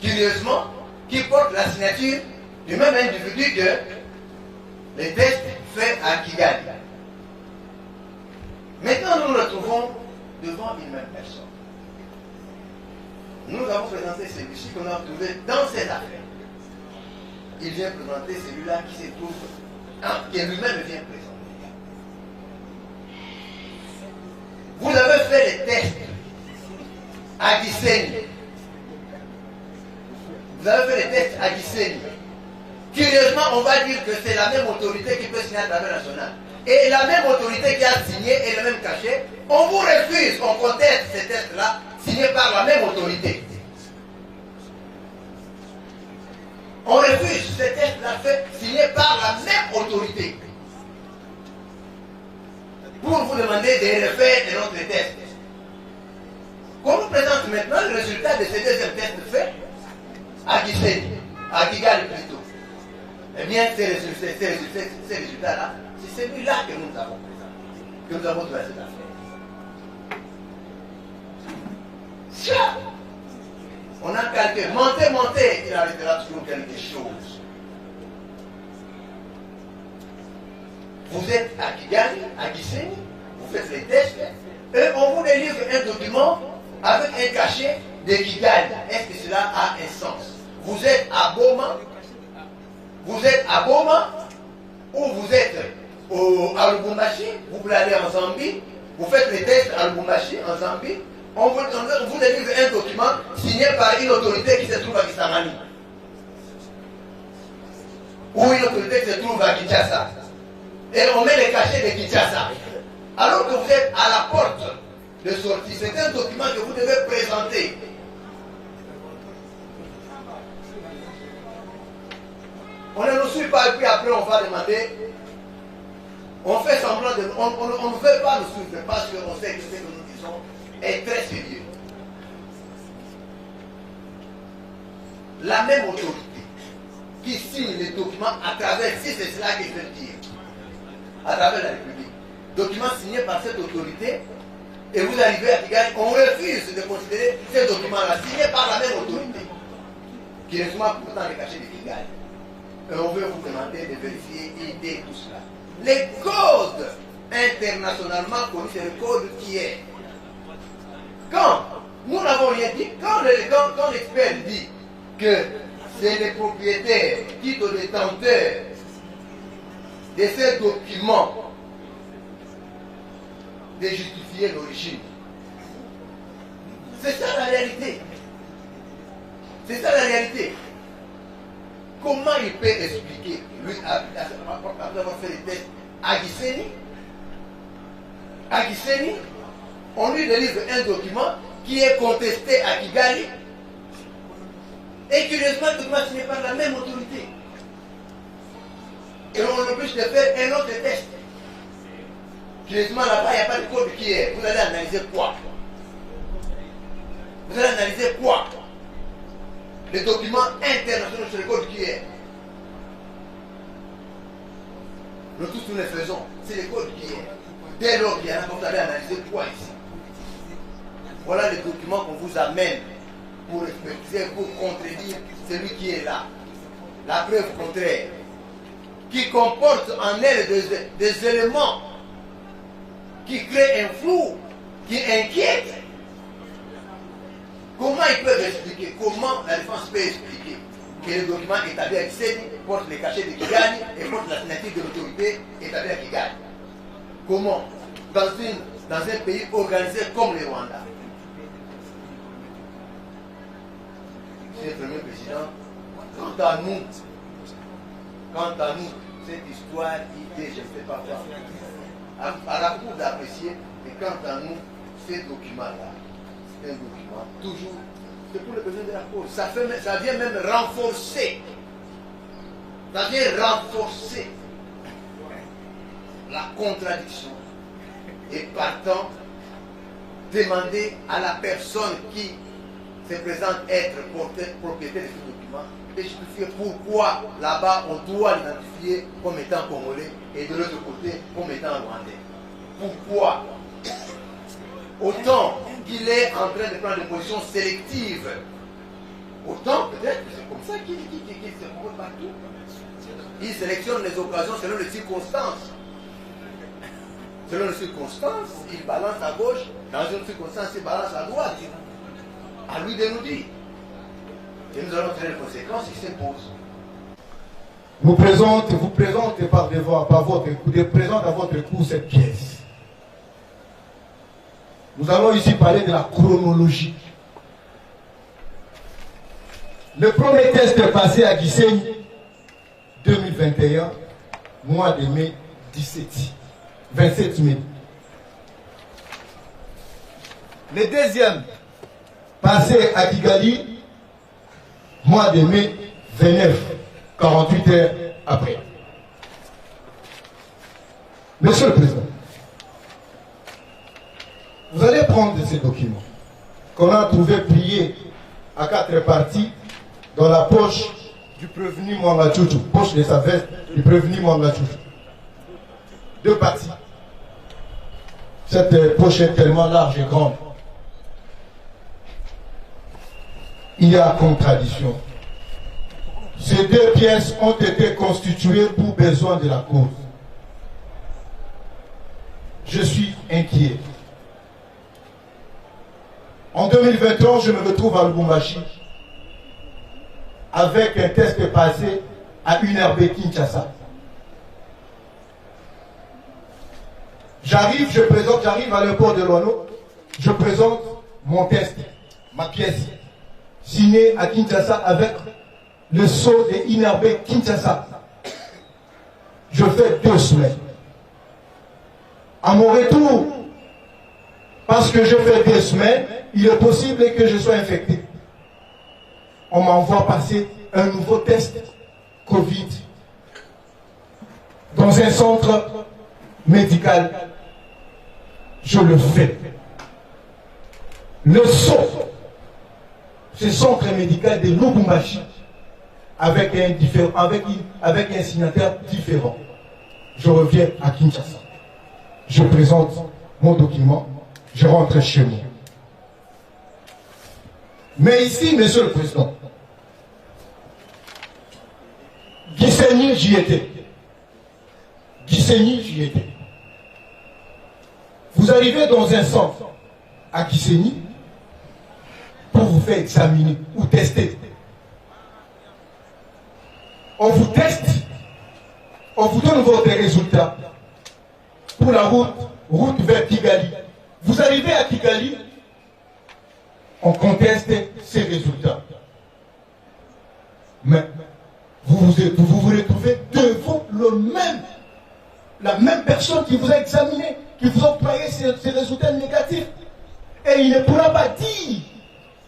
Curieusement, qui porte la signature du même individu que les tests faits à Kigali. Maintenant, nous nous retrouvons devant une même personne. Nous avons présenté celui-ci qu'on a trouvé dans cette affaire. Il vient présenter celui-là qui se trouve, qui lui-même vient présenter. Vous avez fait les tests à Gisenyi. Vous avez fait les tests à Gisenyi. Curieusement, on va dire que c'est la même autorité qui peut signer à travers national. Et la même autorité qui a signé et le même cachet, on vous refuse, on conteste ces tests-là signés par la même autorité. On refuse ces tests-là signés par la même autorité. Pour vous demander de refaire de notre test. Qu'on nous présente maintenant le résultat de ces deuxièmes tests faits à Gisenyi, à Kigali plutôt. Eh bien, ces résultats-là, c'est celui-là que nous avons présenté, que nous avons trouvé cette affaire. Ça, on a calculé, montez, il arrivera toujours quelque chose. Vous êtes à Kigali, à Gisenyi, vous faites les tests, et on vous délivre un document avec un cachet de Kigali. Est-ce que cela a un sens? Vous êtes à Goma, ou vous êtes à Lubumbashi, vous voulez aller en Zambie, vous faites les tests à Lubumbashi, en Zambie, on vous délivre un document signé par une autorité qui se trouve à Kisangani. ou une autorité qui se trouve à Kinshasa. Et on met les cachets de Kinshasa. Alors que vous êtes à la porte de sortie, c'est un document que vous devez présenter. On ne nous suit pas et puis après on va demander. On fait semblant de. On ne veut pas nous suivre parce qu'on sait que ce que nous disons est très sérieux. La même autorité qui signe les documents à travers, si c'est cela qu'il veut dire, à travers la République, documents signés par cette autorité, et vous arrivez à Kigali, on refuse de considérer ces documents-là signés par la même autorité, qui est souvent pourtant les cachets de Kigali. Et on veut vous demander de vérifier et aider tout cela. Les codes internationalement connus, c'est le code qui est. Quand nous n'avons rien dit, quand l'expert dit que c'est les propriétaires, titres détenteurs de ces documents de justifier l'origine. C'est ça la réalité. C'est ça la réalité. Comment il peut expliquer, lui, après avoir fait les tests, à Gisenyi, on lui délivre un document qui est contesté à Kigali, et curieusement, le document signé par la même autorité. Et on l'oblige de faire un autre test. Curieusement, là-bas, il n'y a pas de code qui est. Vous allez analyser quoi? Vous allez analyser quoi? Les documents internationaux sur le code qui est. Nous tous nous les faisons. C'est le code qui est. Dès lors qu'il y en a, vous allez analyser quoi ici? Voilà les documents qu'on vous amène pour expliquer, pour contredire celui qui est là. La preuve contraire. Qui comporte en elle des éléments qui créent un flou, qui inquiète. Comment ils peuvent expliquer? Comment la défense peut expliquer que le document établi à Gisenyi porte les cachets de Kigali et porte la signature de l'autorité établie à Kigali? Comment? Dans un pays organisé comme le Rwanda. Monsieur le Premier Président, quant à nous, cette histoire, idée, je ne sais pas quoi. À la cour d'apprécier, et quant à nous, ces documents-là, c'est un document, toujours, c'est pour les besoins de la cause. Ça vient même renforcer. Ça vient renforcer la contradiction. Et partant, demander à la personne qui se présente être propriétaire de ce document de justifier pourquoi là-bas on doit l'identifier comme étant congolais et de l'autre côté comme étant rwandais. Pourquoi? Autant qu'il est en train de prendre des positions sélectives, autant peut-être que c'est comme ça qu'il se comporte partout. Il sélectionne les occasions selon les circonstances. Selon les circonstances, il balance à gauche, dans une circonstance, il balance à droite. À lui de nous dire. Et nous allons tirer les conséquences qui s'imposent. Vous présentez par votre présente à votre coup cette pièce. Nous allons ici parler de la chronologie. Le premier test est passé à Gisenyi 2021, mois de mai 27 mai. Le deuxième passé à Kigali, mois de mai 29, 48 heures après. Monsieur le Président, vous allez prendre ces documents qu'on a trouvé pliés à 4 parties dans la poche du prévenu Mwanga Tchouchou, poche de sa veste du prévenu Mwanga Tchouchou. 2 parties. Cette poche est tellement large et grande. Il y a contradiction. Ces 2 pièces ont été constituées pour besoin de la cause. Je suis inquiet. En 2021, je me retrouve à Lubumbashi avec un test passé à UNRB Kinshasa. J'arrive à l'aéroport de Luano, je présente mon test, ma pièce, signée à Kinshasa avec le sceau de UNRB Kinshasa. je fais 2 semaines. À mon retour, parce que je fais 2 semaines, il est possible que je sois infecté. On m'envoie passer un nouveau test Covid dans un centre médical. Je le fais. Le son, ce centre médical de Lubumbashi, avec un signataire différent. Je reviens à Kinshasa. Je présente mon document, je rentre chez moi. Mais ici, Monsieur le Président, Gisenyi, j'y étais. Gisenyi, j'y étais. Vous arrivez dans un centre à Gisenyi pour vous faire examiner ou tester. On vous teste, on vous donne votre résultat pour la route vers Kigali. Vous arrivez à Kigali, on conteste ces résultats. Mais vous vous retrouvez devant la même personne qui vous a examiné, qui vous a octroyé ces résultats négatifs. Et il ne pourra pas dire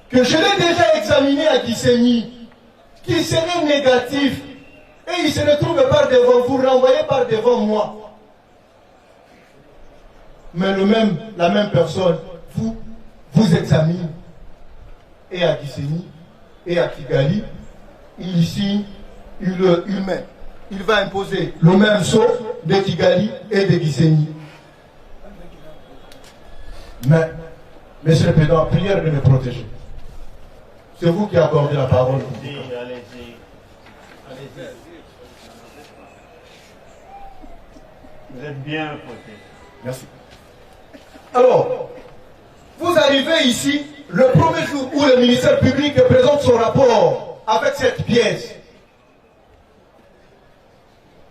que je l'ai déjà examiné à Gisenyi, qui serait négatif. Et il se retrouve par devant vous, renvoyé par devant moi. Mais la même personne vous examine. Et à Gisenyi, et à Kigali, il signe, il va imposer le même sort de Kigali et de Gisenyi. Mais, Monsieur le Président, prière de me protéger. C'est vous qui accordez la parole. Allez-y. Vous êtes bien protégé. Merci. Alors, vous arrivez ici le premier jour où le ministère public présente son rapport avec cette pièce.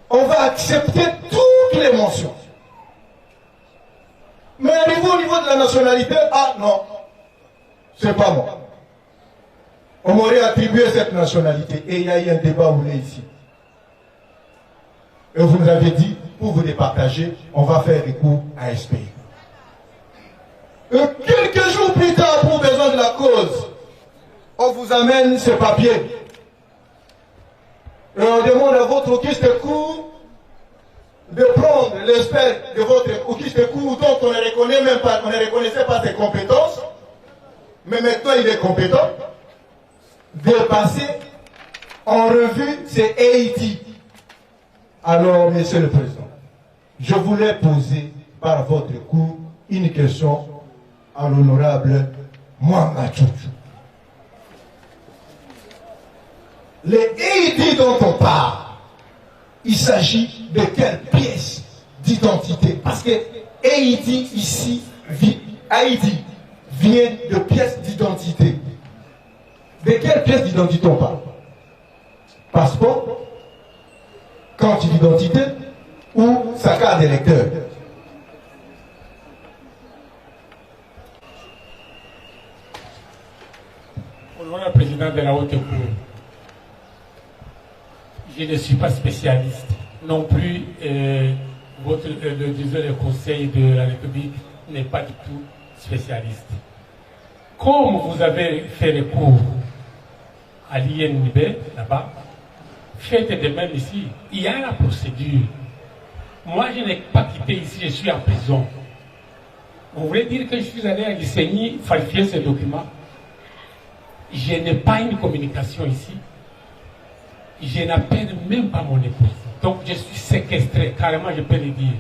On va accepter toutes les mentions. Mais arrivé au niveau de la nationalité, ah non, c'est pas moi. On m'aurait attribué cette nationalité et il y a eu un débat où on est ici. Et vous nous avez dit, pour vous départager, on va faire recours à SPI. Et quelques jours plus tard, pour besoin de la cause, on vous amène ce papier. Et on demande à votre auguste cour de prendre l'espèce de votre auguste cour dont on ne reconnaît même pas, on ne reconnaissait pas ses compétences, mais maintenant il est compétent, de passer en revue ces Haïti. Alors, Monsieur le Président, je voulais poser par votre cour une question à l'honorable Mwanga Tchouchou. Les Haïti dont on parle, il s'agit de quelle pièce d'identité? Parce que Haïti ici, Haïti vient de pièces d'identité. De quelle pièce d'identité on parle? Passeport, carte d'identité ou sa carte d'électeur? Honorable président de la Haute Cour, je ne suis pas spécialiste. Non plus, le Conseil de la République n'est pas du tout spécialiste. Comme vous avez fait le cours à l'INIB, là-bas, faites de même ici. Il y a la procédure. Moi, je n'ai pas quitté ici, je suis en prison. Vous voulez dire que je suis allé à Gisenyi falsifier ce document? Je n'ai pas une communication ici. Je n'appelle même pas mon épouse. Donc je suis séquestré, carrément je peux le dire.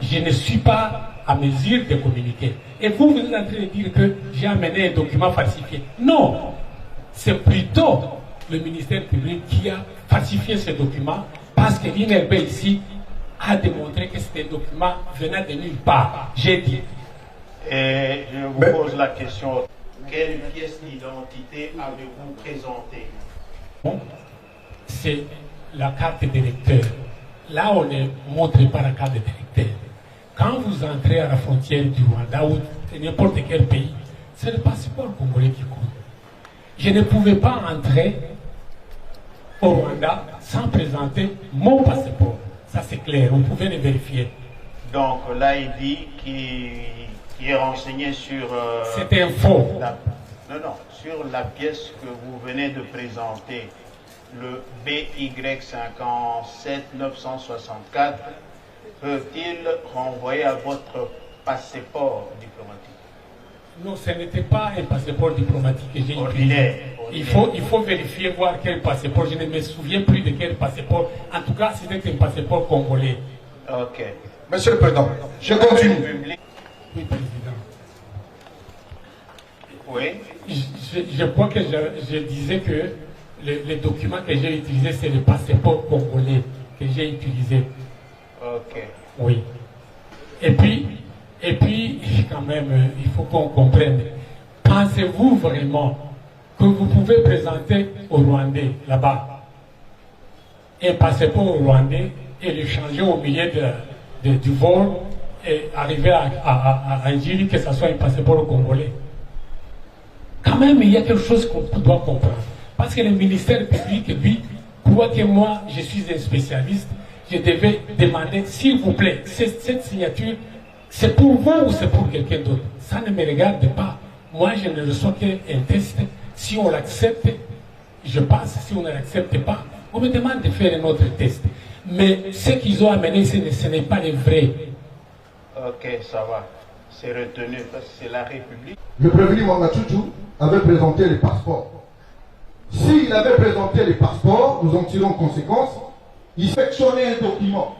Je ne suis pas à mesure de communiquer. Et vous êtes en train de dire que j'ai amené un document falsifié. Non, c'est plutôt le ministère public qui a falsifié ce document parce que l'INRB ici a démontré que c'était un document venant de nulle part. J'ai dit. Et je vous pose la question, quelle pièce d'identité avez-vous présentée? Bon, c'est la carte d'électeur. Là, on est montré par la carte d'électeur. Quand vous entrez à la frontière du Rwanda ou de n'importe quel pays, c'est le passeport congolais qui compte. Je ne pouvais pas entrer au Rwanda sans présenter mon passeport. Ça, c'est clair, vous pouvez les vérifier. Donc là, il dit qu'il est renseigné sur... C'était un faux. Non, sur la pièce que vous venez de présenter, le BY57 964, peut-il renvoyer à votre passeport diplomatique? Non, ce n'était pas un passeport diplomatique que j'ai utilisé. Il faut vérifier, voir quel passeport. Je ne me souviens plus de quel passeport. En tout cas, c'était un passeport congolais. Ok. Monsieur le Président, je continue. Oui, Président. Oui. Je crois que je disais que les documents que j'ai utilisés, c'est le passeport congolais que j'ai utilisé. Ok. Oui. Et puis, quand même, il faut qu'on comprenne. Pensez-vous vraiment que vous pouvez présenter aux Rwandais, là-bas, un passeport rwandais et le changer au milieu du vol et arriver à dire que ce soit un passeport congolais? Quand même, il y a quelque chose qu'on doit comprendre. Parce que le ministère public, lui, croit que moi, je suis un spécialiste, je devais demander, s'il vous plaît, cette signature, c'est pour vous ou c'est pour quelqu'un d'autre? Ça ne me regarde pas. Moi, je ne reçois qu'un test. Si on l'accepte, je passe. Si on ne l'accepte pas, on me demande de faire un autre test. Mais ce qu'ils ont amené, ce n'est pas les vrais. Ok, ça va. C'est retenu parce que c'est la République. Le prévenu Mwangachuchu avait présenté les passeports. S'il avait présenté les passeports, nous en tirons conséquence, il sélectionnait un document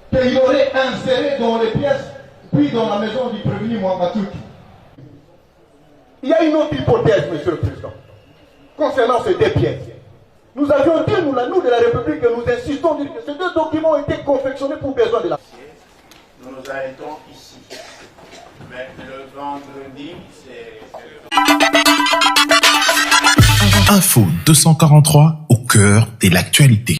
qu'il aurait inséré dans les pièces, puis dans la maison du prévenu Mwangachuchu. Il y a une autre hypothèse, Monsieur le Président, concernant ces deux pièces. Nous avions dit, nous de la République, que nous insistons dire que ces deux documents ont été confectionnés pour besoin de la... Nous nous arrêtons ici. Mais le vendredi, c'est... Info 243 au cœur de l'actualité.